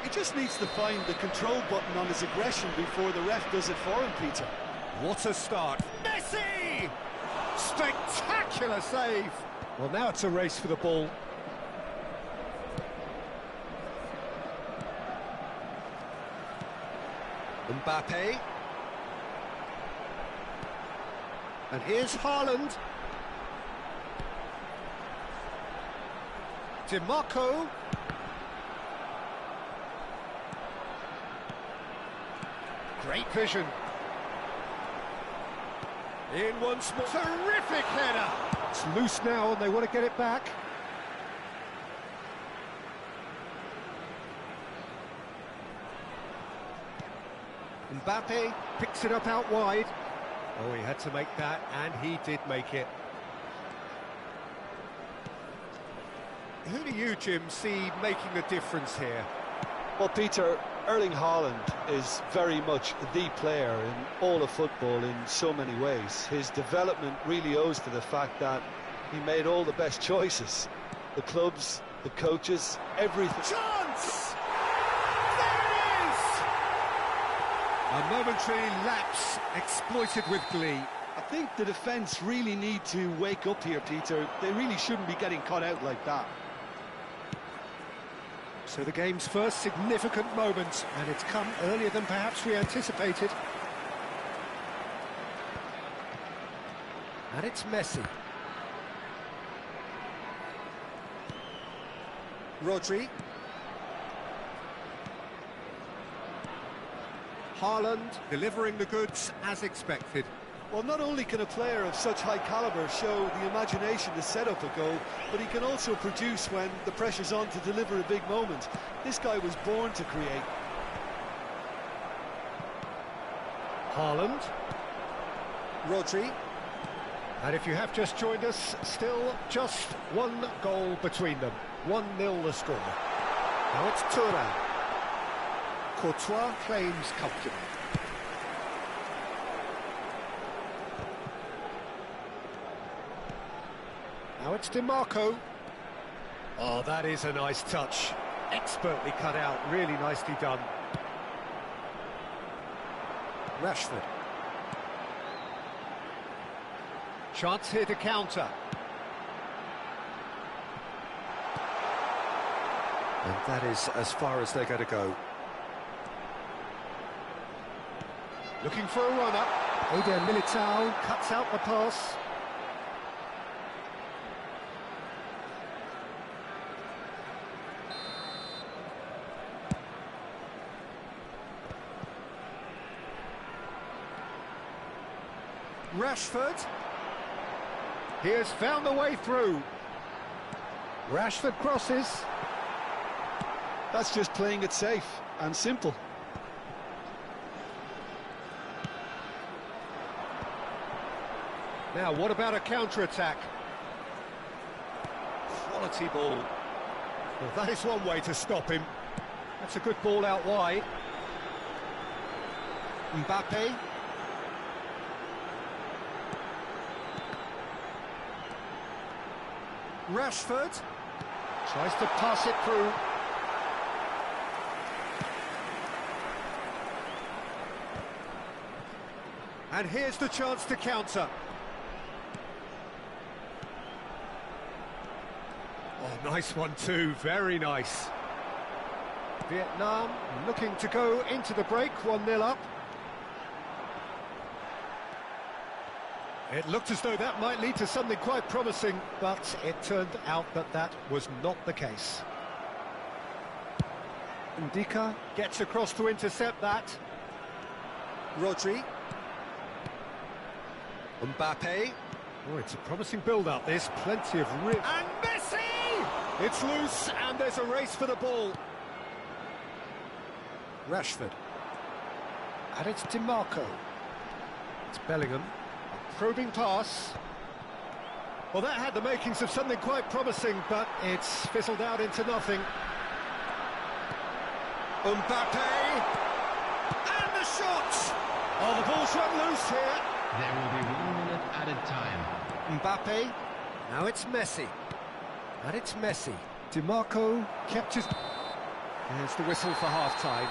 He just needs to find the control button on his aggression before the ref does it for him, Peter. What a start. Messi! Spectacular save! Well, now it's a race for the ball. Mbappe. And here's Haaland. DiMarco. Great vision. In once more. Terrific header. It's loose now and they want to get it back. Mbappe picks it up out wide. Oh, he had to make that, and he did make it. Who do you, Jim, see making a difference here? Well, Peter, Erling Haaland is very much the player in all of football in so many ways. His development really owes to the fact that he made all the best choices. The clubs, the coaches, everything. Chance! There it is! A momentary lapse exploited with glee. I think the defence really need to wake up here, Peter. They really shouldn't be getting caught out like that. So the game's first significant moment, and it's come earlier than perhaps we anticipated. And it's Messi. Rodri. Haaland delivering the goods as expected. Well, not only can a player of such high calibre show the imagination to set up a goal, but he can also produce when the pressure's on to deliver a big moment. This guy was born to create. Haaland. Rodri. And if you have just joined us, still just one goal between them. 1-0 the score. Now it's Thuram. Courtois claims comfortably. Now it's DiMarco. Oh, that is a nice touch. Expertly cut out, really nicely done. Rashford. Chance here to counter. And that is as far as they're going to go. Looking for a run-up. Eder Militao cuts out the pass. Rashford. He has found the way through. Rashford crosses. That's just playing it safe and simple. Now, what about a counter-attack? Quality ball. Well, that is one way to stop him. That's a good ball out wide. Mbappe. Rashford tries to pass it through. And here's the chance to counter. Nice one too, very nice. Vietnam looking to go into the break, 1-0 up. It looked as though that might lead to something quite promising, but it turned out that that was not the case. Ndika gets across to intercept that. Rodri. Mbappe. Oh, it's a promising build-up, this. Plenty of rip. And Messi! It's loose, and there's a race for the ball. Rashford. And it's DiMarco. It's Bellingham. A probing pass. Well, that had the makings of something quite promising, but it's fizzled out into nothing. Mbappe! And the shot! Oh, the ball's run loose here. There will be 1 minute added time. Mbappe. Now it's Messi. And it's Messi. DiMarco kept his... There's the whistle for half-time.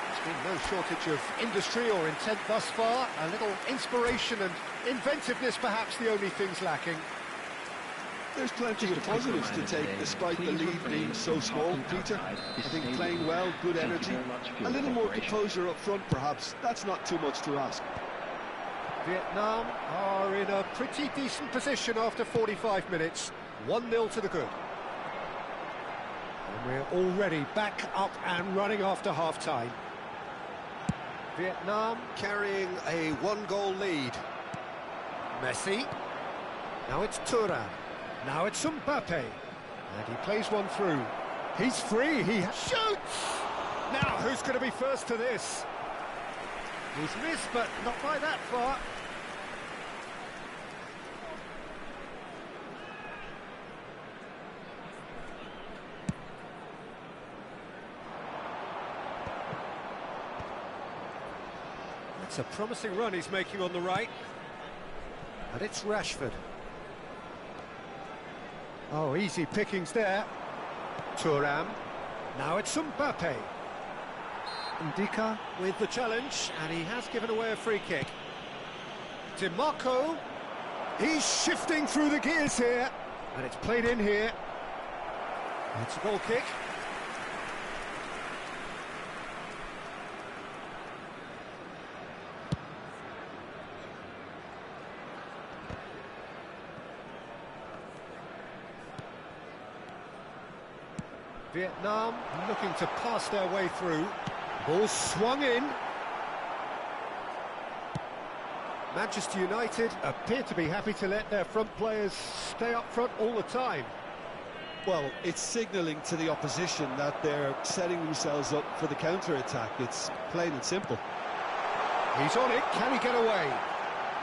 There's been no shortage of industry or intent thus far. A little inspiration and inventiveness, perhaps the only things lacking. There's plenty of positives to take despite the lead being so small, Peter. I think playing well, good energy, a little more composure up front perhaps. That's not too much to ask. Vietnam are in a pretty decent position after 45 minutes. 1-0 to the good. And we're already back up and running after half-time. Vietnam carrying a 1-goal lead. Messi. Now it's Thuram. Now it's Mbappe. And he plays one through. He's free, he shoots! Now, who's going to be first to this? He's missed, but not by that far. That's a promising run he's making on the right. And it's Rashford. Oh, easy pickings there. Thuram. Now it's Mbappe. Ndika with the challenge, and he has given away a free kick. DiMarco. He's shifting through the gears here. And it's played in here. It's a goal kick. Vietnam looking to pass their way through. Ball swung in. Manchester United appear to be happy to let their front players stay up front all the time. Well, it's signalling to the opposition that they're setting themselves up for the counter-attack. It's plain and simple. He's on it, can he get away?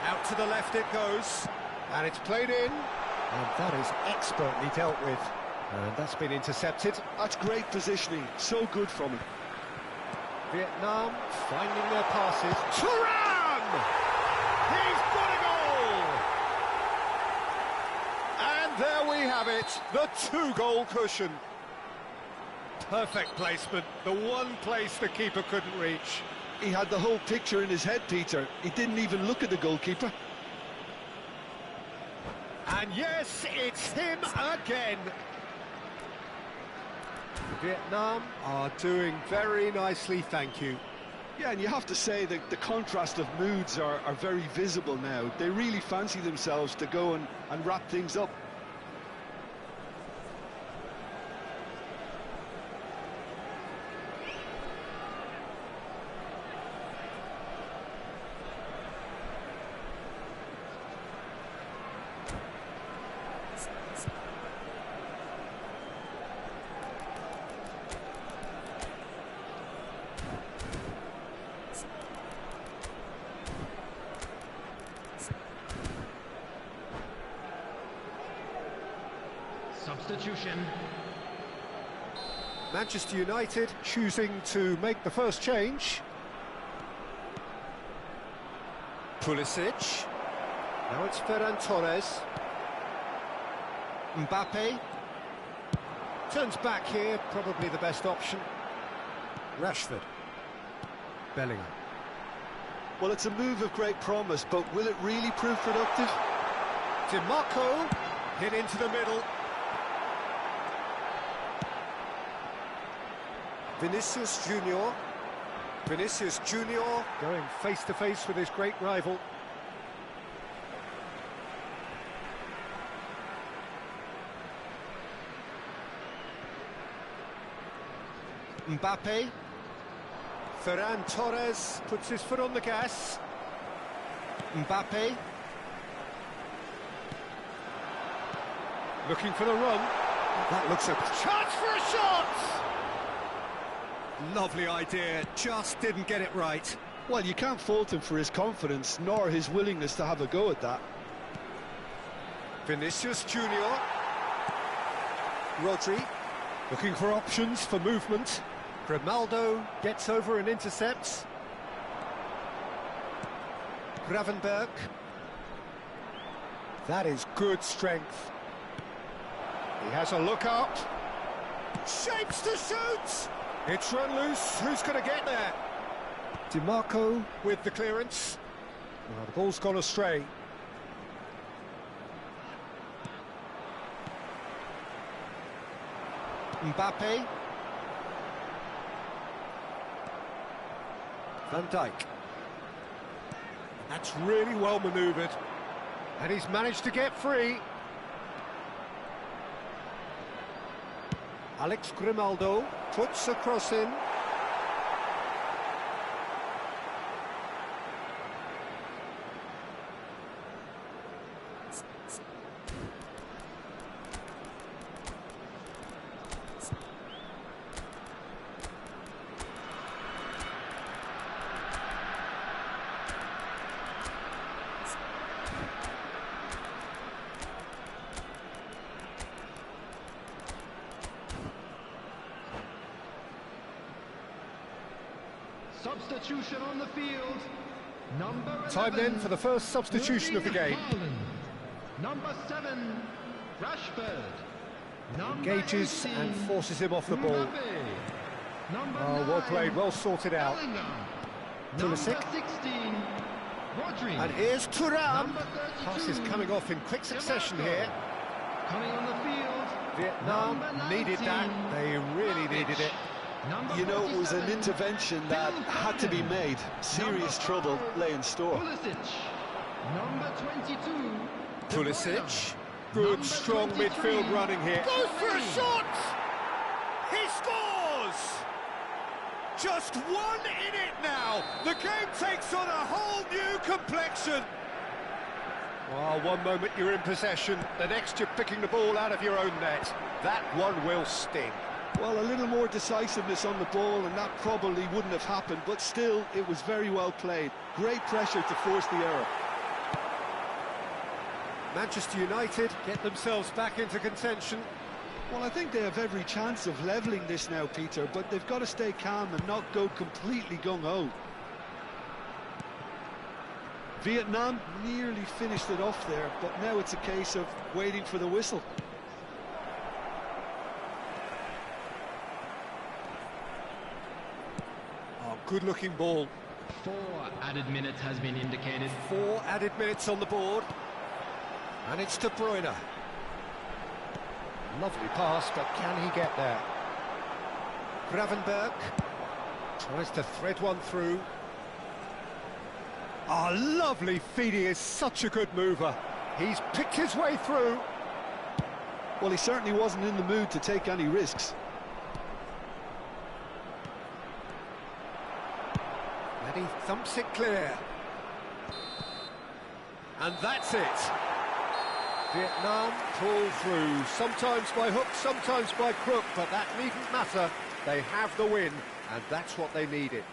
Out to the left it goes, and it's played in. And that is expertly dealt with. And that's been intercepted. That's great positioning, so good from him. Vietnam finding their passes. Thuram! He's got a goal! And there we have it, the 2-goal cushion. Perfect placement, the one place the keeper couldn't reach. He had the whole picture in his head, Peter. He didn't even look at the goalkeeper. And yes, it's him again. Vietnam are doing very nicely, thank you. Yeah, and you have to say that the contrast of moods are very visible now. They really fancy themselves to go and wrap things up. Substitution. Manchester United choosing to make the first change. Pulisic. Now it's Ferran Torres. Mbappe. Turns back here, probably the best option. Rashford. Bellingham. Well, it's a move of great promise, but will it really prove productive? DiMarco hit into the middle. Vinicius Junior. Vinicius Junior going face to face with his great rival. Mbappe. Ferran Torres puts his foot on the gas. Mbappe. Looking for the run. That looks a chance for a shot! Lovely idea, just didn't get it right. Well, you can't fault him for his confidence, nor his willingness to have a go at that. Vinicius Junior. Rodri. Looking for options for movement. Grimaldo gets over and intercepts. Gravenberg. That is good strength. He has a look up. Shapes to shoot! It's run loose. Who's going to get there? DiMarco with the clearance. Well, the ball's gone astray. Mbappe. Van Dijk. That's really well manoeuvred. And he's managed to get free. Alex Grimaldo puts a cross in. Substitution on the field. Number 11. Time then for the first substitution of the game. Haaland. Number 7, Rashford. Number Engages 18, and forces him off the ball. Mbappe. Number Oh, well 9, played, well sorted out. Bellingham. Pulisic. Number 16, Rodri. And here's Thuram. Number 32, Passes coming off in quick succession DiMarco. here. Coming on the field. Vietnam Number needed that. 19, They really needed it. Number You know, it was an 47, intervention that had to be made. Serious trouble lay in store. Pulisic. Number 22, De Pulisic. Bruyne. Good, Number strong 23, midfield running here. Goes for a Messi. shot! He scores! Just one in it now. The game takes on a whole new complexion. Well, one moment you're in possession, the next you're picking the ball out of your own net. That one will sting. Well, a little more decisiveness on the ball, and that probably wouldn't have happened, but still, it was very well played. Great pressure to force the error. Manchester United get themselves back into contention. Well, I think they have every chance of levelling this now, Peter, but they've got to stay calm and not go completely gung-ho. Vietnam nearly finished it off there, but now it's a case of waiting for the whistle. Oh, good-looking ball. 4 added minutes has been indicated. 4 added minutes on the board. And it's De Bruyne. Lovely pass, but can he get there? Gravenberg tries to thread one through. Ah, lovely feed. He is such a good mover. He's picked his way through. Well, he certainly wasn't in the mood to take any risks. And he thumps it clear. And that's it. Vietnam pull through, sometimes by hook, sometimes by crook, but that needn't matter. They have the win, and that's what they needed.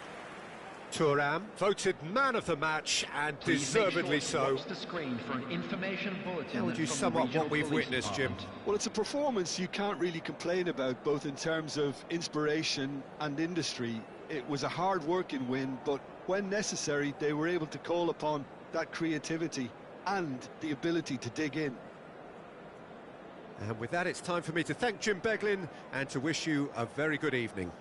Thuram voted man of the match, and deservedly so. Watch the screen for an information bulletin. How would you from sum the up Regional what we've Police witnessed, Jim? Department. Well, it's a performance you can't really complain about, both in terms of inspiration and industry. It was a hard-working win, but when necessary, they were able to call upon that creativity and the ability to dig in. And with that, it's time for me to thank Jim Beglin and to wish you a very good evening.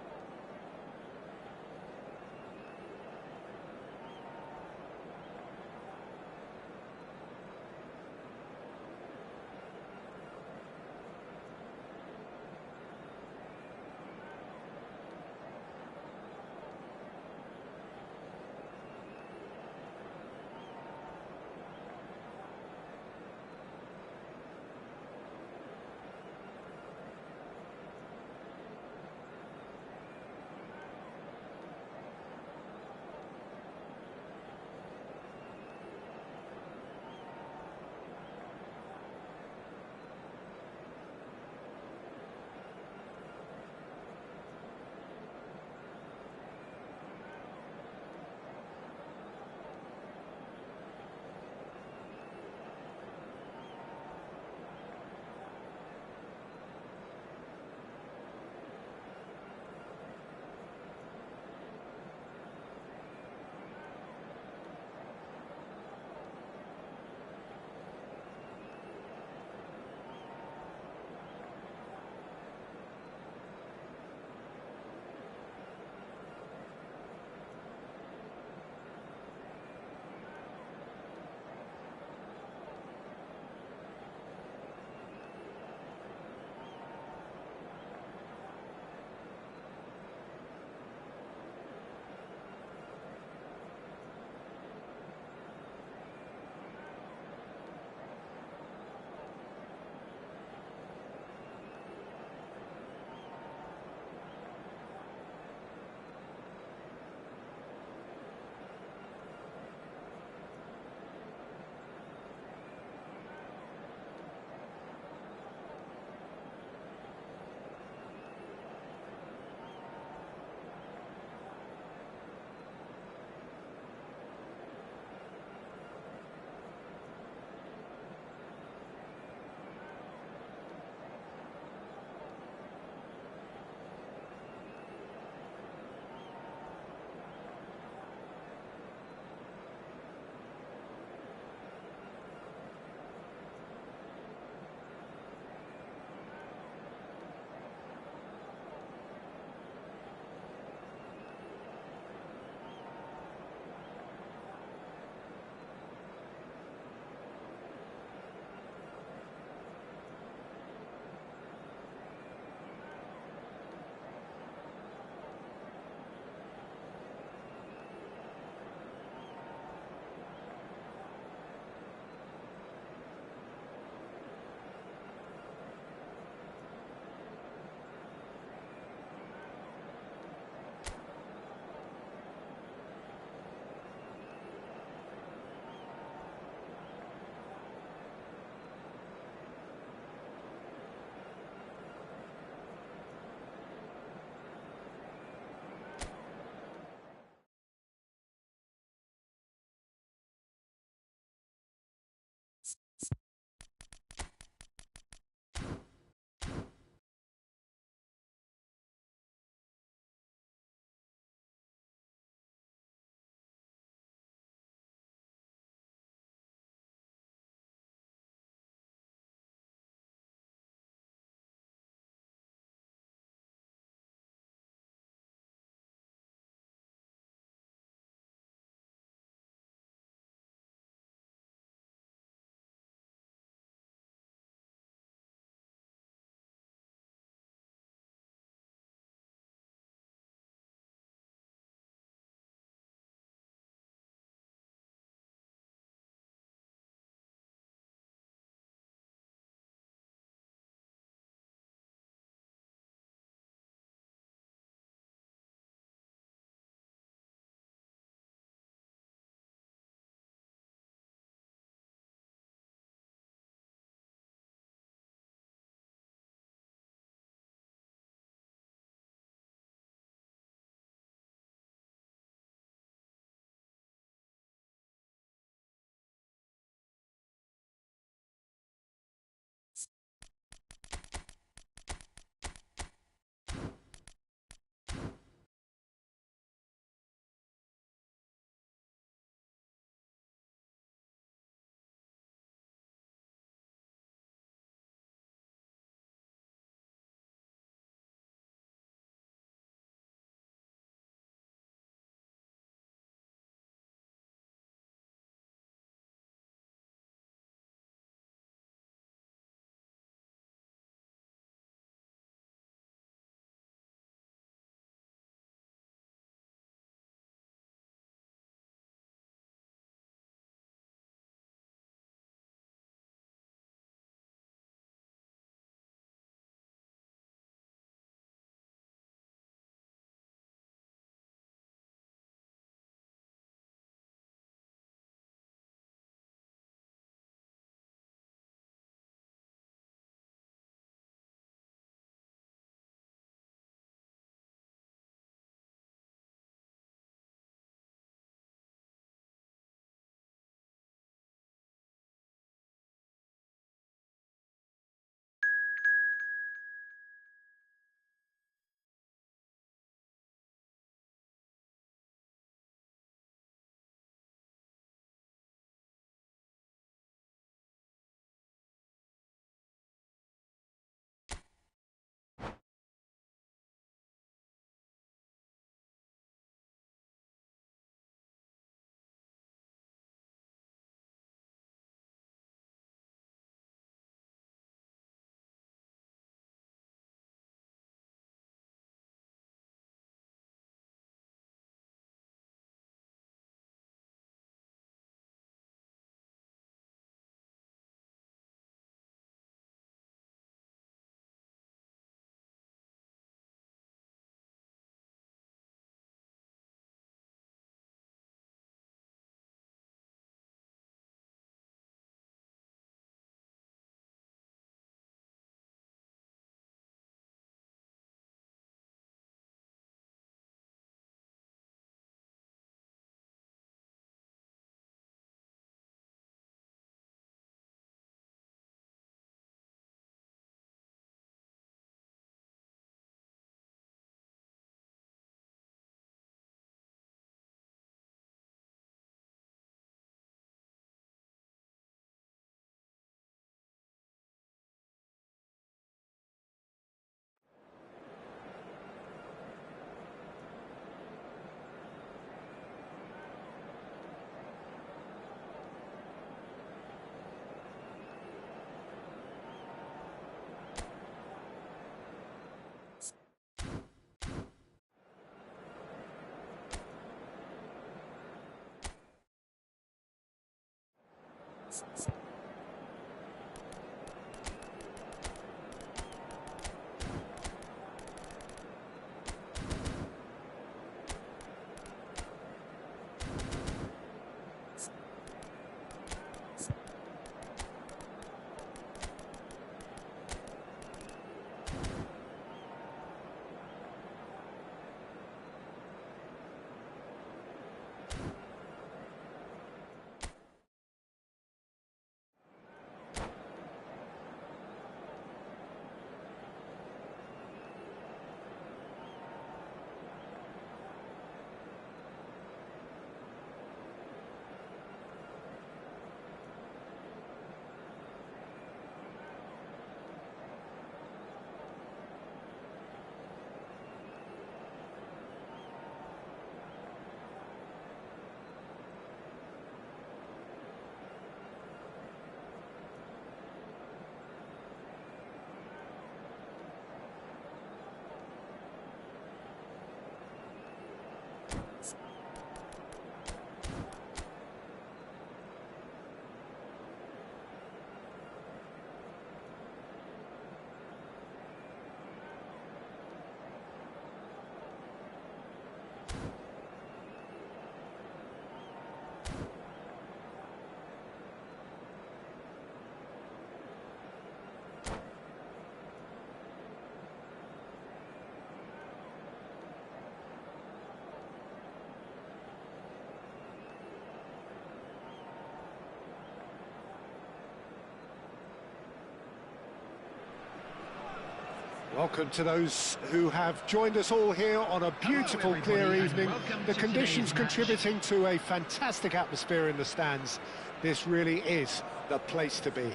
Welcome to those who have joined us all here on a beautiful, clear evening. The conditions contributing to a fantastic atmosphere in the stands. This really is the place to be.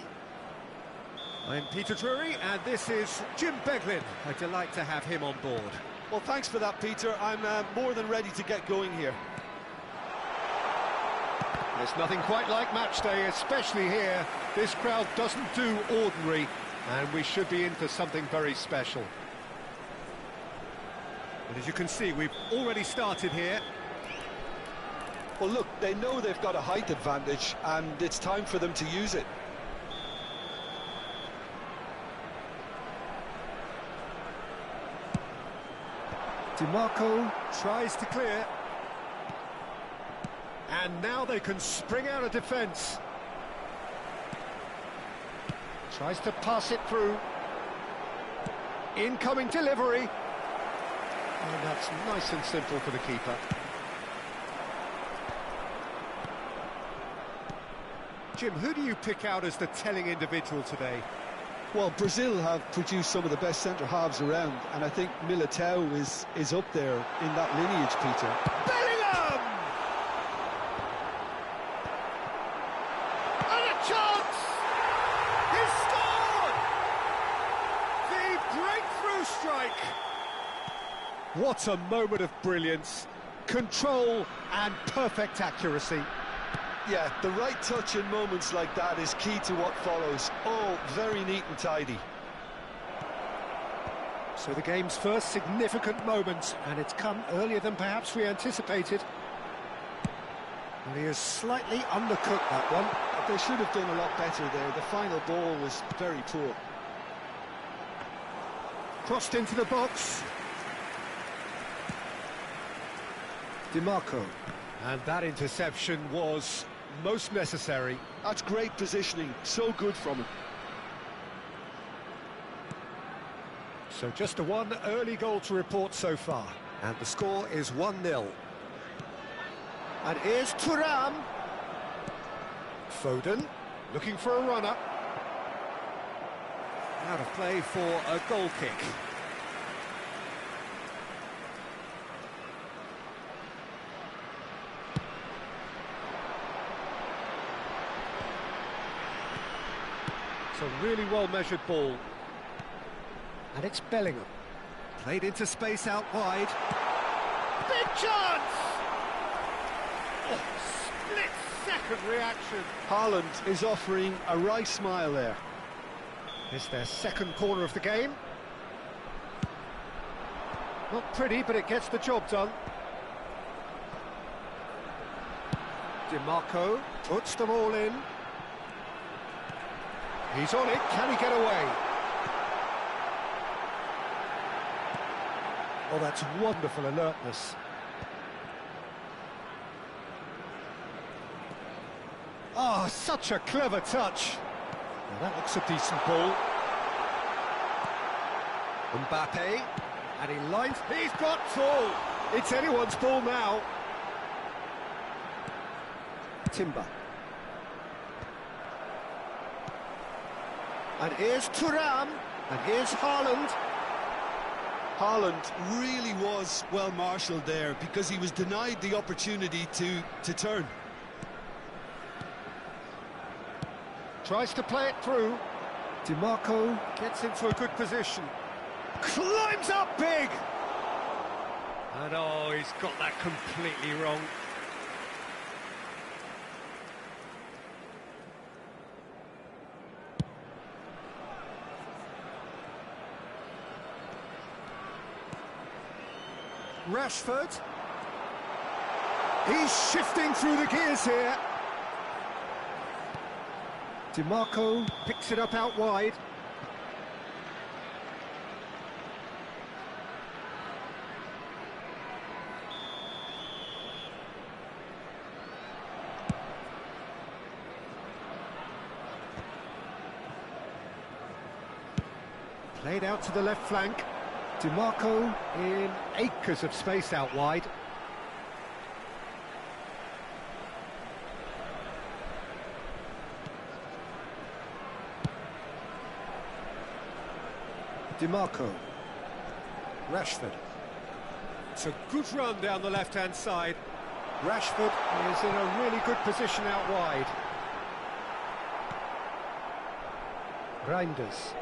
I'm Peter Drury, and this is Jim Beglin. A delight to have him on board. Well, thanks for that, Peter. I'm more than ready to get going here. There's nothing quite like match day, especially here. This crowd doesn't do ordinary, and we should be in for something very special. And as you can see, we've already started here. Well, look, they know they've got a height advantage, and it's time for them to use it. DiMarco tries to clear. And now they can spring out of defence. Tries to pass it through. Incoming delivery. And that's nice and simple for the keeper. Jim, who do you pick out as the telling individual today? Well, Brazil have produced some of the best centre-halves around, and I think Militao is up there in that lineage, Peter. Bellingham! And a chance! He's scored! The breakthrough strike! What a moment of brilliance. Control and perfect accuracy. Yeah, the right touch in moments like that is key to what follows. Oh, very neat and tidy. So the game's first significant moment, and it's come earlier than perhaps we anticipated. And he has slightly undercooked that one. They should have done a lot better there. The final ball was very poor. Crossed into the box. DiMarco. And that interception was most necessary. That's great positioning, so good from him. So just a one early goal to report so far. And the score is 1-0. And here's Thuram. Foden, looking for a runner. Out of play for a goal kick. It's a really well-measured ball. And it's Bellingham. Played into space out wide. Big chance! Oh, split-second reaction. Haaland is offering a wry smile there. It's their second corner of the game. Not pretty, but it gets the job done. DiMarco puts them all in. He's on it, can he get away? Oh, that's wonderful alertness. Oh, such a clever touch. Well, that looks a decent ball. Mbappe, and he lines, he's got full. It's anyone's ball now. Timber. And here's Thuram, and here's Haaland. Haaland really was well marshalled there because he was denied the opportunity to turn. Tries to play it through. DiMarco gets into a good position. Climbs up big! And oh, he's got that completely wrong. Rashford. He's shifting through the gears here. DiMarco picks it up out wide. Played out to the left flank. DiMarco in acres of space out wide. DiMarco. Rashford. It's a good run down the left-hand side. Rashford is in a really good position out wide. Reinders.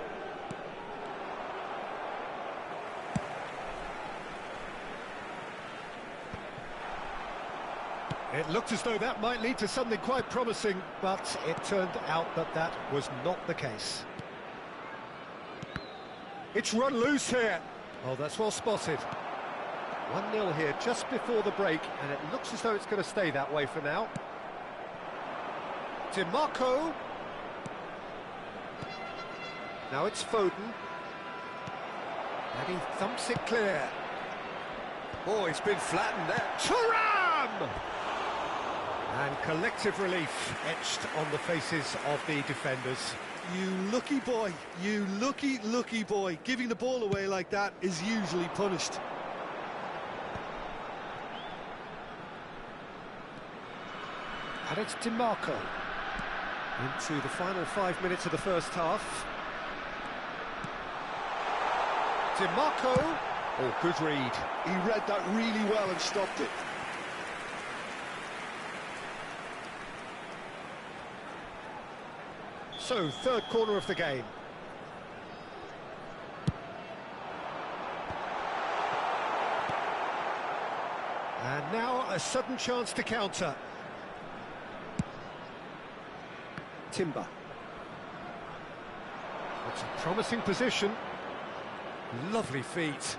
It looked as though that might lead to something quite promising, but it turned out that that was not the case. It's run loose here. Oh, that's well spotted. 1-0 here just before the break, and it looks as though it's going to stay that way for now. DiMarco. Now it's Foden. And he thumps it clear. Oh, he's been flattened there. Thuram! And collective relief etched on the faces of the defenders. You lucky boy, you lucky boy. Giving the ball away like that is usually punished. And it's DiMarco. Into the final 5 minutes of the first half. DiMarco. Oh, good read. He read that really well and stopped it. So, third corner of the game. And now a sudden chance to counter. Timber. It's a promising position. Lovely feet.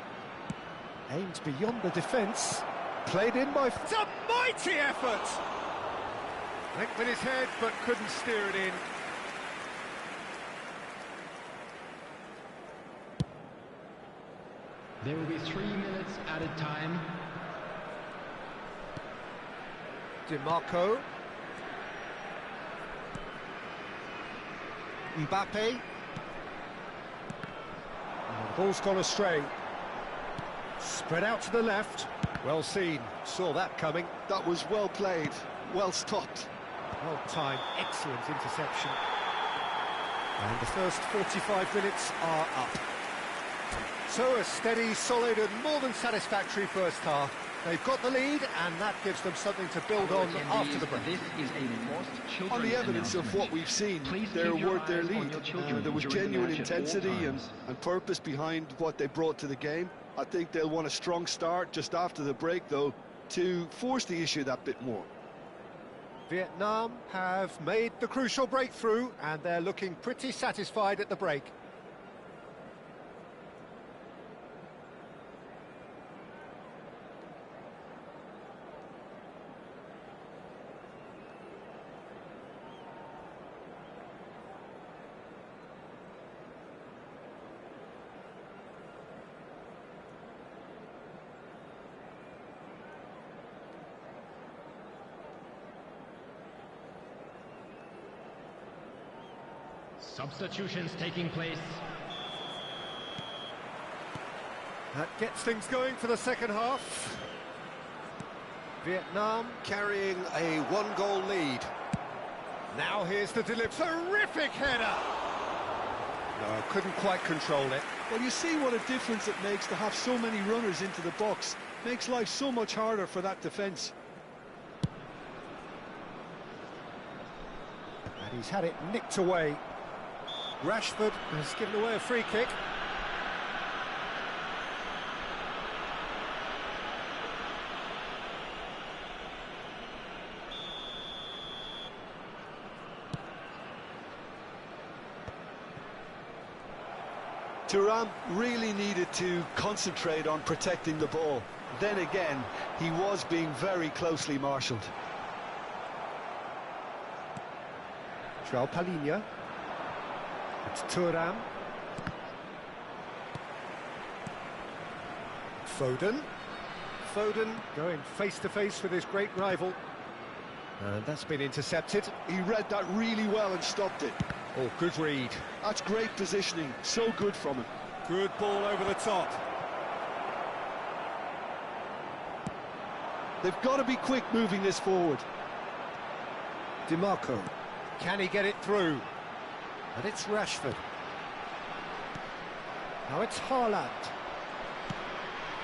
Aimed beyond the defence. Played in by... It's a mighty effort! Went with his head, but couldn't steer it in. There will be 3 minutes added time. DiMarco. Mbappe. And the ball's gone astray. Spread out to the left. Well seen. Saw that coming. That was well played, well stopped. Well timed. Excellent interception. And the first 45 minutes are up. So a steady, solid and more than satisfactory first half. They've got the lead and that gives them something to build on after the break. On the evidence of what we've seen, they're worth their lead. There was genuine intensity and purpose behind what they brought to the game. I think they'll want a strong start just after the break, though, to force the issue that bit more. Vietnam have made the crucial breakthrough and they're looking pretty satisfied at the break. Substitutions taking place. That gets things going for the second half. Vietnam carrying a one-goal lead. Now here's the delivery. Terrific header! No, couldn't quite control it. Well, you see what a difference it makes to have so many runners into the box. Makes life so much harder for that defence. And he's had it nicked away. Rashford has given away a free kick. Thuram really needed to concentrate on protecting the ball. Then again, he was being very closely marshalled. João Palhinha. It's Thuram. Foden. Foden going face-to-face with his great rival. And that's been intercepted. He read that really well and stopped it. Oh, good read. That's great positioning. So good from him. Good ball over the top. They've got to be quick moving this forward. DiMarco. Can he get it through? And it's Rashford. Now it's Haaland.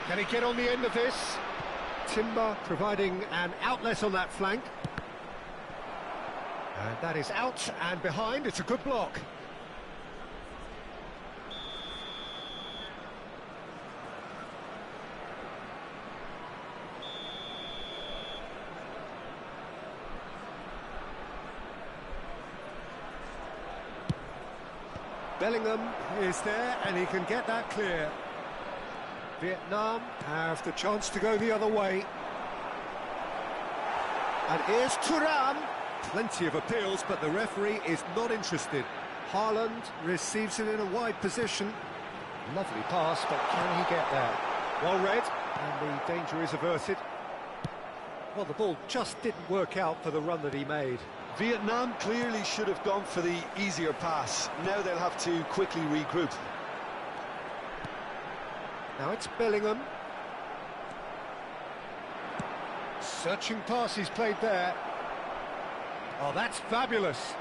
Can he get on the end of this? Timber providing an outlet on that flank. And that is out and behind. It's a good block. Bellingham is there and he can get that clear. Vietnam have the chance to go the other way. And here's Thuram. Plenty of appeals, but the referee is not interested. Haaland receives it in a wide position. Lovely pass, but can he get there? Well read, and the danger is averted. Well, the ball just didn't work out for the run that he made. Vietnam clearly should have gone for the easier pass. Now they'll have to quickly regroup. Now it's Bellingham. Searching pass he's played there. Oh, that's fabulous.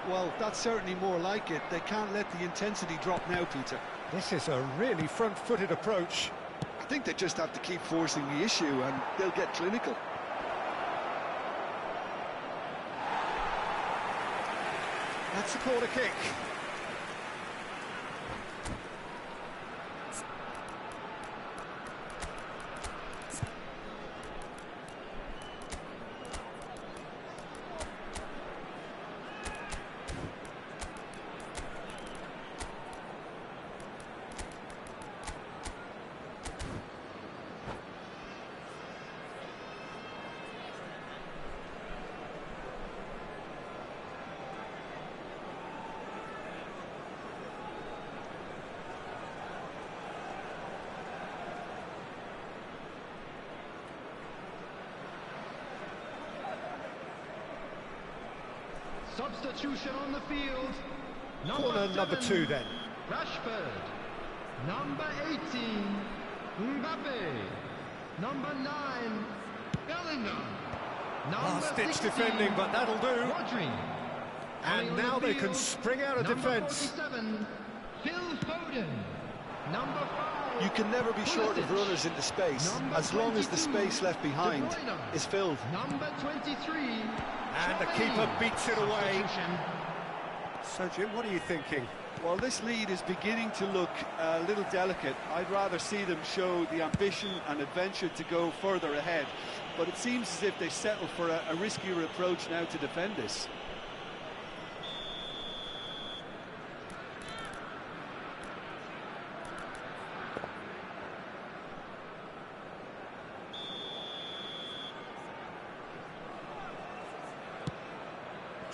Well, that's certainly more like it. They can't let the intensity drop now, Peter. This is a really front-footed approach. I think they just have to keep forcing the issue and they'll get clinical. That's a corner kick. Substitution on the field. Corner number 2 then. Rashford. Number 18, Mbappe. Number 9, Bellingham. Last-ditch defending, but that'll do. Rodri. And now they can spring out of defence. Number 47, Phil Foden. Number 5. You can never be short of runners into space, as long as the space left behind is filled. Number 23. And the keeper beats it away. So, Jim, what are you thinking? Well, this lead is beginning to look a little delicate. I'd rather see them show the ambition and adventure to go further ahead. But it seems as if they settle for a riskier approach now to defend this.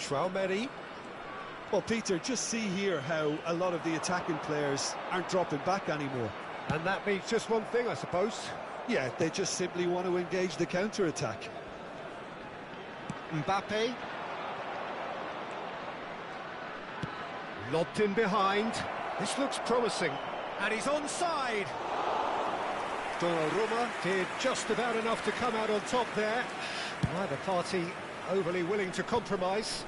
Hiucb. Well, Peter, just see here how a lot of the attacking players aren't dropping back anymore. And that means just one thing, I suppose. Yeah, they just simply want to engage the counter-attack. Mbappe. Lobbed in behind. This looks promising. And he's onside. Donnarumma did just about enough to come out on top there. Neither party overly willing to compromise.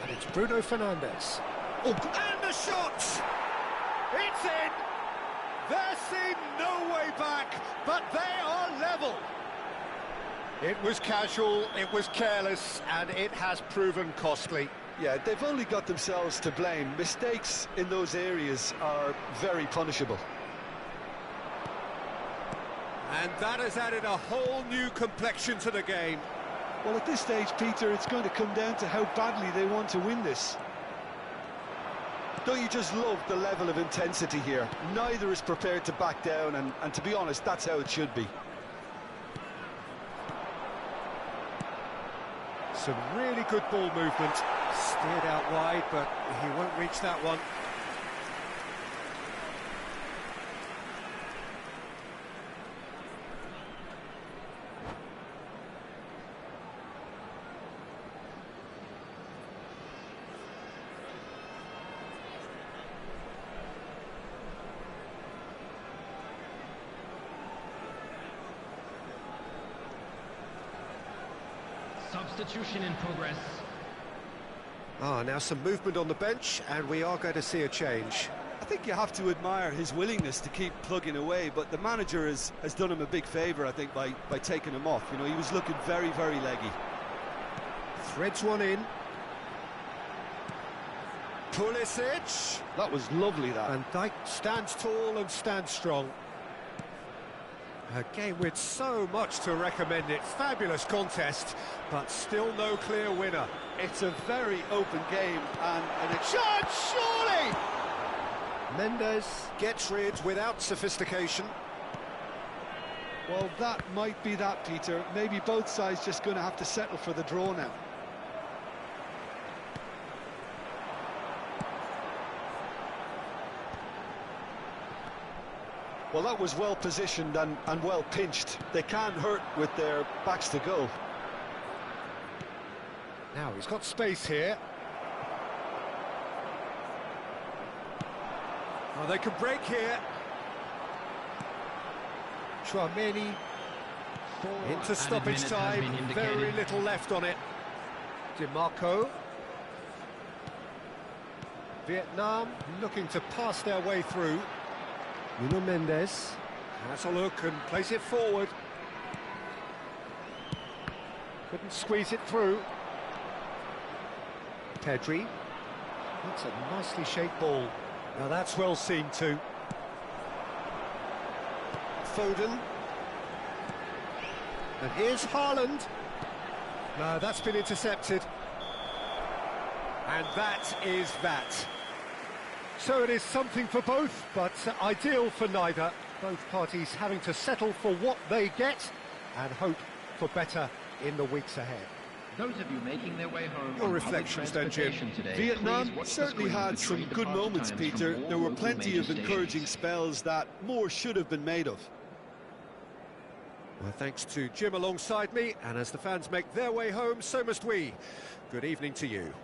And it's Bruno Fernandes. Oh, and the shot! It's in! There seemed no way back, but they are level. It was casual, it was careless, and it has proven costly. Yeah, they've only got themselves to blame. Mistakes in those areas are very punishable. And that has added a whole new complexion to the game. Well, at this stage, Peter, it's going to come down to how badly they want to win this. Don't you just love the level of intensity here? Neither is prepared to back down, and to be honest, that's how it should be. Some really good ball movement. Steered out wide, but he won't reach that one. Substitution in progress. Now some movement on the bench, and we are going to see a change. I think you have to admire his willingness to keep plugging away, but the manager has done him a big favour, I think, by taking him off. You know, he was looking very, very leggy. Threads one in. Pulisic. That was lovely, that. And Dijk stands tall and stands strong. A game with so much to recommend it. Fabulous contest, but still no clear winner. It's a very open game, and it Shot, surely! Mendes gets rid without sophistication. Well, that might be that, Peter. Maybe both sides just going to have to settle for the draw now. Well, that was well positioned and well pinched. They can't hurt with their backs to goal. Now he's got space here. Oh, they can break here. Chouameni into stoppage time. Very little left on it. DiMarco. Vietnam looking to pass their way through. Nuno Mendes has a look and plays it forward. Couldn't squeeze it through. Pedri. That's a nicely shaped ball. Now that's well seen too. Foden. And here's Haaland. No, that's been intercepted. And that is that. So it is something for both, but ideal for neither. Both parties having to settle for what they get and hope for better in the weeks ahead. Those of you making their way home. Your reflections then, Jim. Today, Vietnam certainly had some good moments, Peter. There were plenty of encouraging spells that more should have been made of. Well, thanks to Jim alongside me, and as the fans make their way home, so must we. Good evening to you.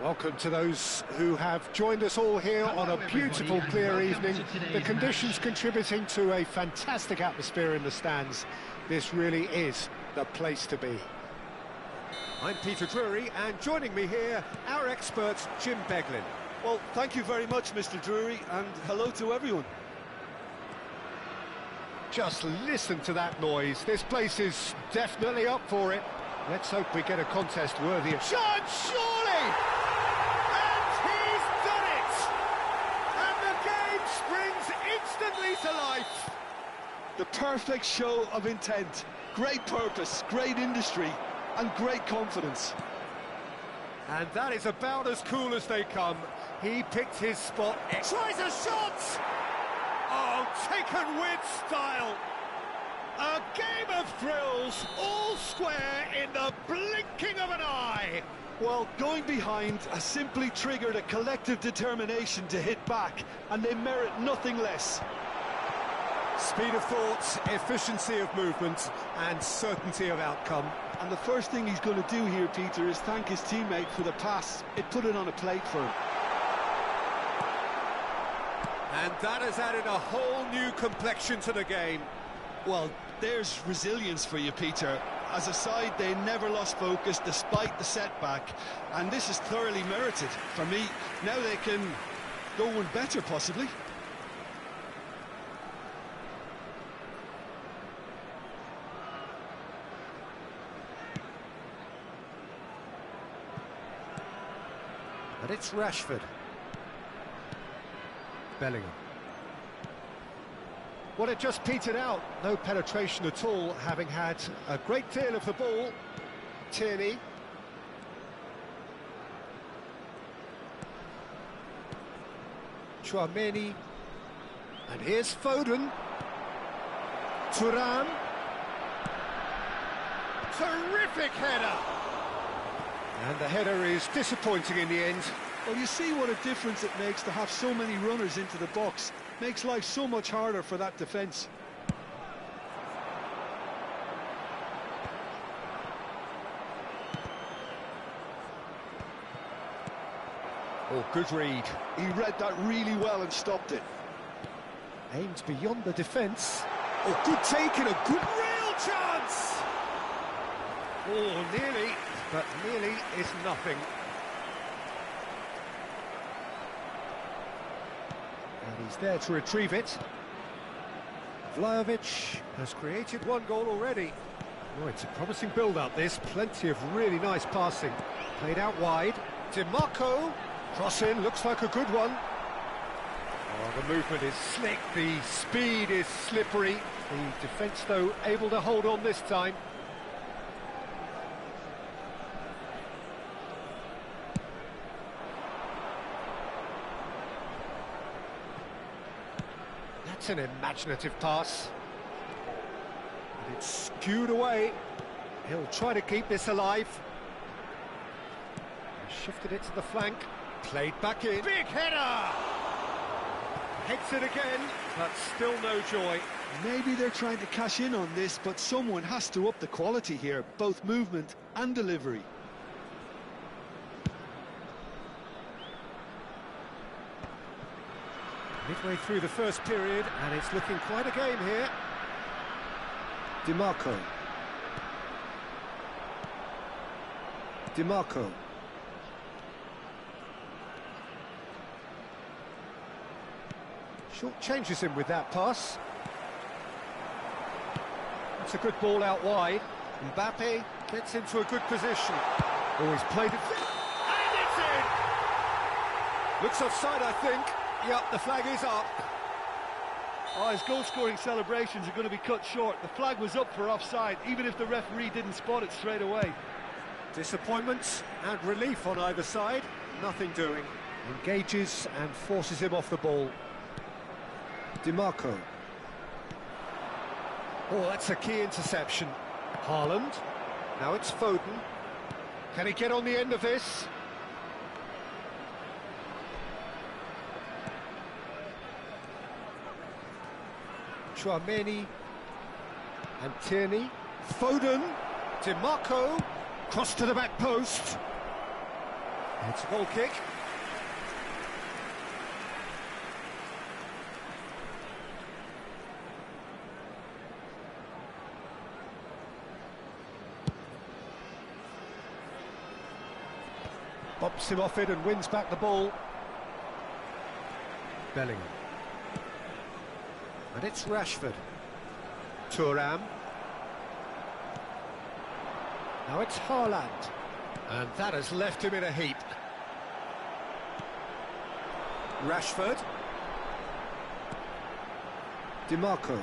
Welcome to those who have joined us all here on a beautiful, clear evening. The conditions contributing to a fantastic atmosphere in the stands. This really is the place to be. I'm Peter Drury, and joining me here, our expert, Jim Beglin. Well, thank you very much, Mr. Drury, and hello to everyone. Just listen to that noise. This place is definitely up for it. Let's hope we get a contest worthy of... Shot, surely! And he's done it! And the game springs instantly to life. The perfect show of intent. Great purpose, great industry, and great confidence. And that is about as cool as they come. He picked his spot. Tries a shot! Oh, taken with style. A game of thrills, all square in the blinking of an eye. Well, going behind has simply triggered a collective determination to hit back, and they merit nothing less. Speed of thought, efficiency of movement, and certainty of outcome. And the first thing he's going to do here, Peter, is thank his teammate for the pass. It put it on a plate for him. And that has added a whole new complexion to the game. Well, there's resilience for you, Peter. As a side, they never lost focus despite the setback, and this is thoroughly merited. For me, now they can go one better, possibly. And it's Rashford. Bellingham. Well, it just petered out. No penetration at all, having had a great deal of the ball. Tierney. Tchouaméni. And here's Foden. Thuram. Terrific header! And the header is disappointing in the end. Well, you see what a difference it makes to have so many runners into the box. Makes life so much harder for that defence. Oh, good read. He read that really well and stopped it. Aimed beyond the defence. Oh, good take and a good real chance! Oh, nearly, but nearly is nothing. And he's there to retrieve it. Vlahovic has created one goal already. Oh, it's a promising build-up, this. Plenty of really nice passing. Played out wide. DiMarco. Cross in, looks like a good one. Oh, the movement is slick, the speed is slippery. The defence, though, able to hold on this time. That's an imaginative pass. And it's skewed away. He'll try to keep this alive. He shifted it to the flank. Played back in. Big header! Hits it again, but still no joy. Maybe they're trying to cash in on this, but someone has to up the quality here, both movement and delivery. Midway through the first period, and it's looking quite a game here. DiMarco. DiMarco. Short changes him with that pass. That's a good ball out wide. Mbappe gets into a good position. Oh, he's played it. And it's in! Looks offside, I think. Yep, the flag is up. Oh, his goal-scoring celebrations are going to be cut short. The flag was up for offside, even if the referee didn't spot it straight away. Disappointment and relief on either side. Nothing doing. Engages and forces him off the ball. DiMarco. Oh, that's a key interception. Haaland. Now it's Foden. Can he get on the end of this? Tchouaméni. And Tierney. Foden. DiMarco. Cross to the back post. It's a goal kick. Bumps him off it and wins back the ball. Bellingham. And it's Rashford. Thuram. Now it's Haaland. And that has left him in a heap. Rashford. DiMarco.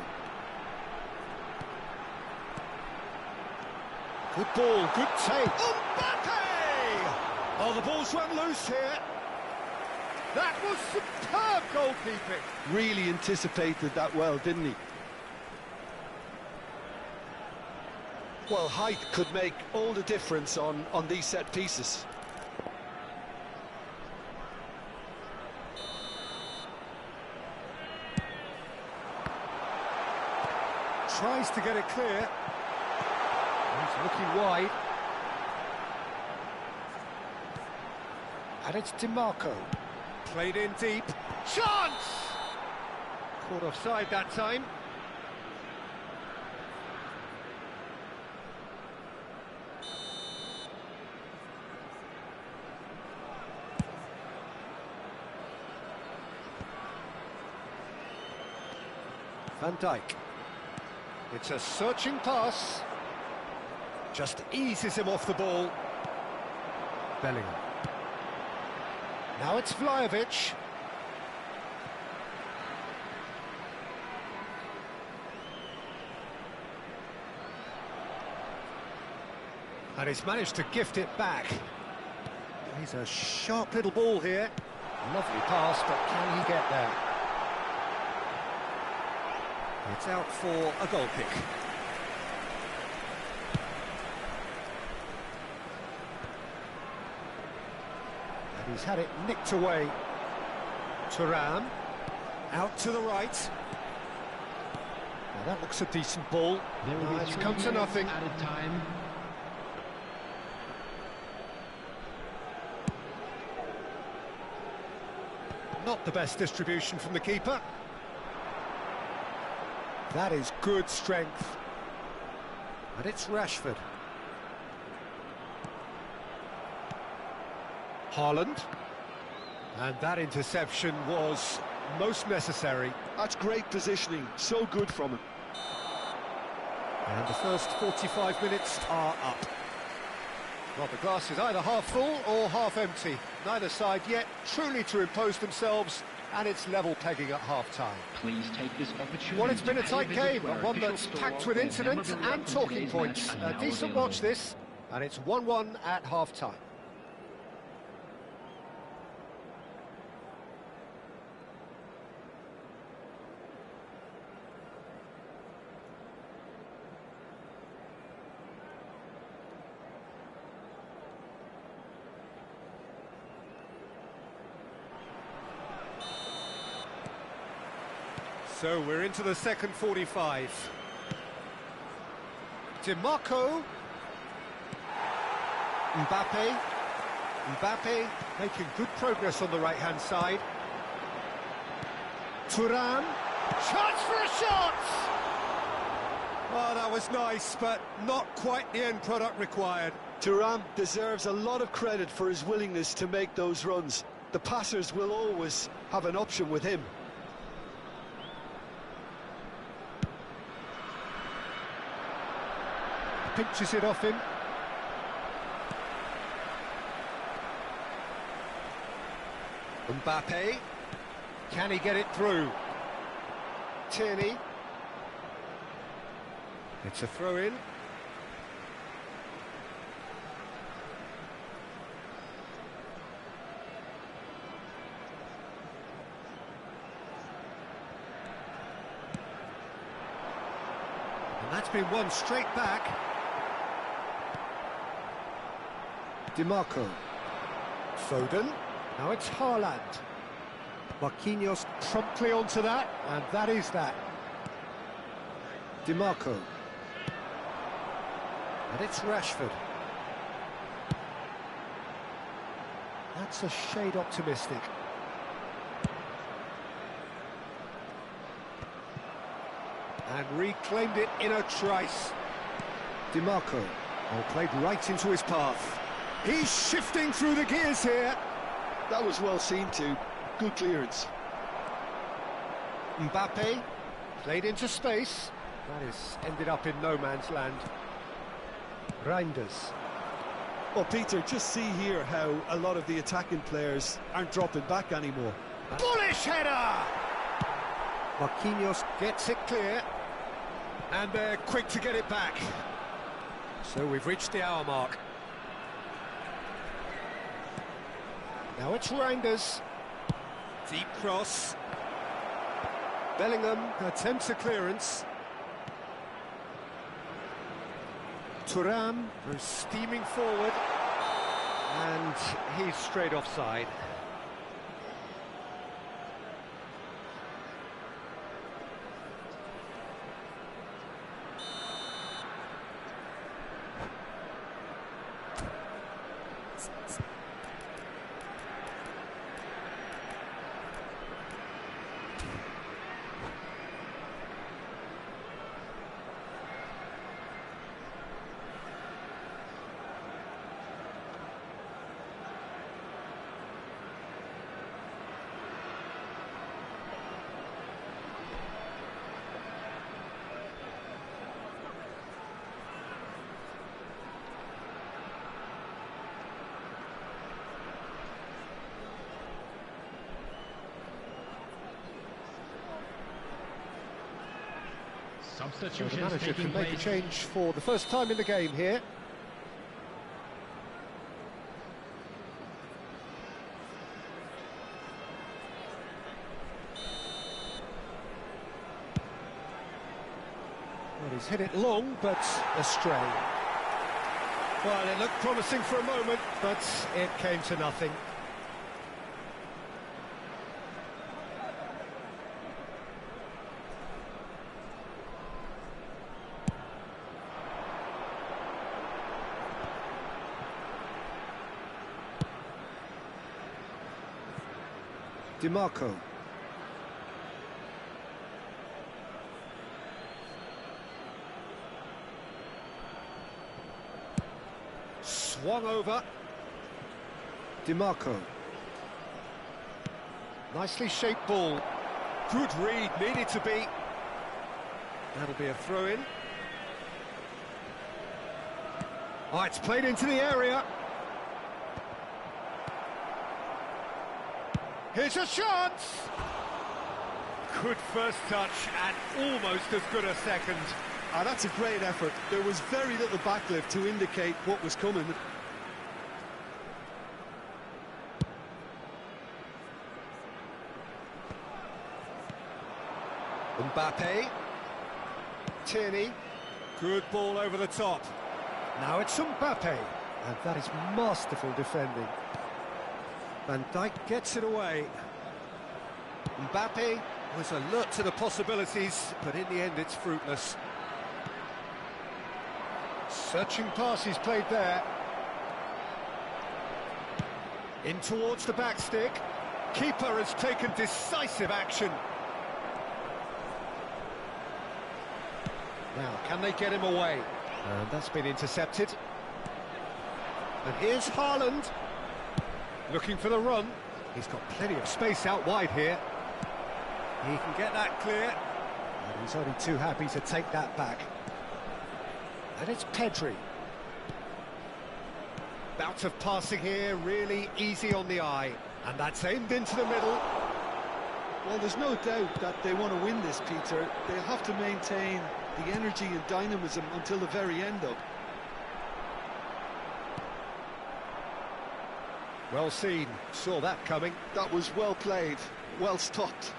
Good ball, good take. Mbappe! Oh, the ball's run loose here. That was superb goalkeeping. Really anticipated that well, didn't he? Well, height could make all the difference on these set pieces. Tries to get it clear. He's looking wide. And it's DiMarco. Played in deep. Chance! Caught offside that time. Van Dijk. It's a searching pass. Just eases him off the ball. Bellingham. Now it's Vlahovic. And he's managed to gift it back. He's a sharp little ball here. Lovely pass, but can he get there? It's out for a goal kick. And he's had it nicked away. Thuram, out to the right. Now that looks a decent ball. It's come to nothing. Added time. Not the best distribution from the keeper. That is good strength. And it's Rashford. Haaland. And that interception was most necessary. That's great positioning, so good from him. And the first 45 minutes are up. Well, the glass is either half full or half empty. Neither side yet truly to impose themselves, and it's level pegging at half-time. Please take this opportunity. Well, it's been a tight game, but one that's packed with incident and talking points. A decent watch this, and it's 1-1 at half-time. So we're into the second 45. DiMarco. Mbappe making good progress on the right-hand side. Thuram. Chance for a shot! Oh, that was nice, but not quite the end product required. Thuram deserves a lot of credit for his willingness to make those runs. The passers will always have an option with him. Pinches it off him. Mbappe. Can he get it through? Tierney. It's a throw-in. And that's been won straight back. DiMarco. Foden. Now it's Haaland. Marquinhos promptly onto that, and that is that. DiMarco. And it's Rashford. That's a shade optimistic. And reclaimed it in a trice. DiMarco, played right into his path. He's shifting through the gears here. That was well seen too. Good clearance. Mbappe, played into space. That is ended up in no man's land. Reinders. Well, Peter, just see here how a lot of the attacking players aren't dropping back anymore. Bullish header! Marquinhos gets it clear. And they're quick to get it back. So we've reached the hour mark. Now it's Reinders. Deep cross. Bellingham attempts a clearance. Thuram goes steaming forward. And he's straight offside. So the manager can make a change for the first time in the game here. Well, he's hit it long, but astray. Well, it looked promising for a moment, but it came to nothing. DiMarco. Swung over. DiMarco. Nicely shaped ball. Good read, needed to be. That'll be a throw-in. Oh, it's played into the area. Here's a chance! Good first touch and almost as good a second. That's a great effort. There was very little backlift to indicate what was coming. Mbappe. Tierney. Good ball over the top. Now it's Mbappe. And that is masterful defending. Van Dijk gets it away. Mbappe was alert to the possibilities, but in the end it's fruitless. Searching pass he's played there. In towards the back stick. Keeper has taken decisive action. Now, can they get him away? And that's been intercepted. And here's Haaland. Looking for the run. He's got plenty of space out wide here. He can get that clear. And he's only too happy to take that back. And it's Pedri. Bout of passing here, really easy on the eye. And that's aimed into the middle. Well, there's no doubt that they want to win this, Peter. They'll have to maintain the energy and dynamism until the very end up. Well seen, saw that coming. That was well played, well stopped.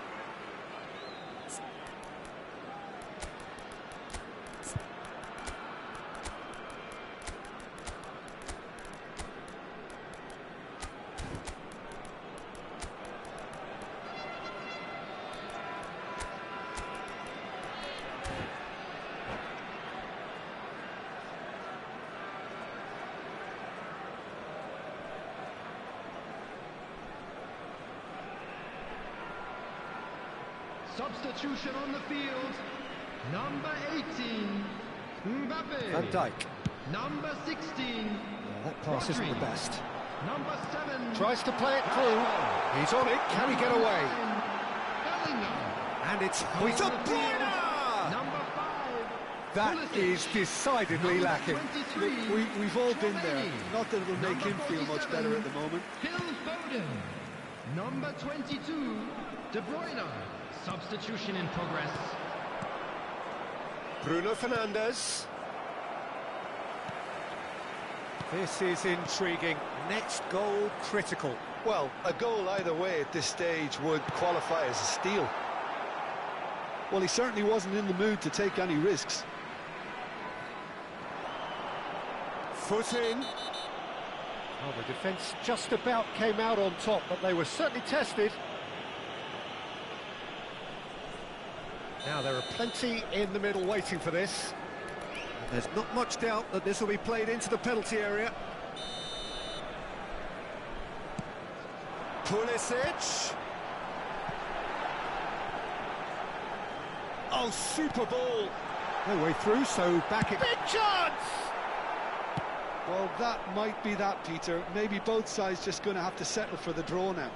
Substitution on the field. Number 18, Mbappe. Van Dijk. Number 16, That pass isn't the best. Number 7. Tries to play it through. He's on it. Can he get away? Bellingham. And it's De Bruyne! Number 5. That Pulisic. is decidedly Number lacking. 23. We've all been there. Tchouaméni. Not that it'll make him feel much better at the moment. Phil Foden. Number 22, De Bruyne. Substitution in progress. Bruno Fernandes. This is intriguing. Next goal critical. Well, a goal either way at this stage would qualify as a steal. Well, he certainly wasn't in the mood to take any risks. Foot in. Oh, the defence just about came out on top, but they were certainly tested. Now, there are plenty in the middle waiting for this. There's not much doubt that this will be played into the penalty area. Pulisic. Oh, super ball. No way through, so back it. Big chance! Well, that might be that, Peter. Maybe both sides just going to have to settle for the draw now.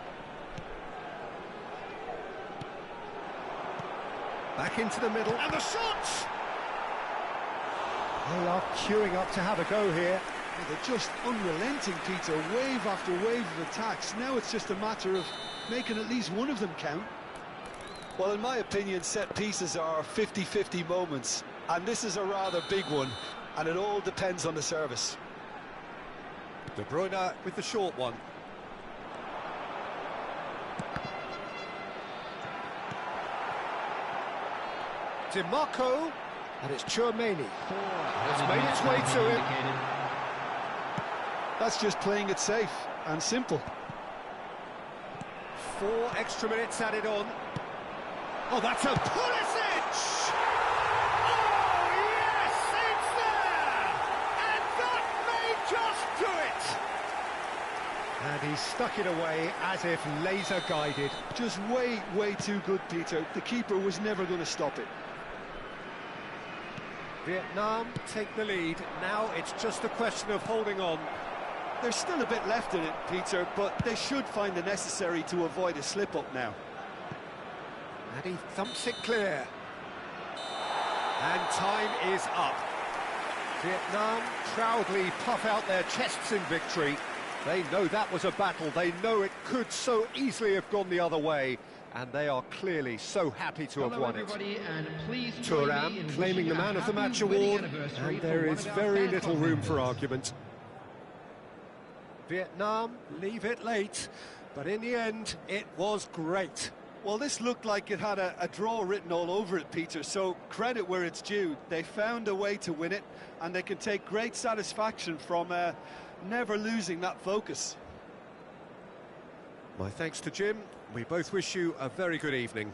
Back into the middle. And the shot! They are queuing up to have a go here. They're just unrelenting, Peter. Wave after wave of attacks. Now it's just a matter of making at least one of them count. Well, in my opinion, set pieces are 50-50 moments. And this is a rather big one. And it all depends on the service. De Bruyne with the short one. DiMarco, and it's Tchouaméni. It's made its way to him. That's just playing it safe and simple. 4 extra minutes added on. Oh, that's a Pulisic! Oh, yes, it's there! And that may just do it! And he stuck it away as if laser guided. Just way too good, Peter. The keeper was never going to stop it. Vietnam take the lead. Now it's just a question of holding on. There's still a bit left in it, Peter, but they should find the necessary to avoid a slip-up now. And he thumps it clear. And time is up. Vietnam proudly puff out their chests in victory. They know that was a battle. They know it could so easily have gone the other way. And they are clearly so happy to have won it. Thuram claiming the Man of the Match award, and there is very little room for argument. Vietnam leave it late, but in the end, it was great. Well, this looked like it had a draw written all over it, Peter, so credit where it's due. They found a way to win it, and they can take great satisfaction from never losing that focus. My thanks to Jim. We both wish you a very good evening.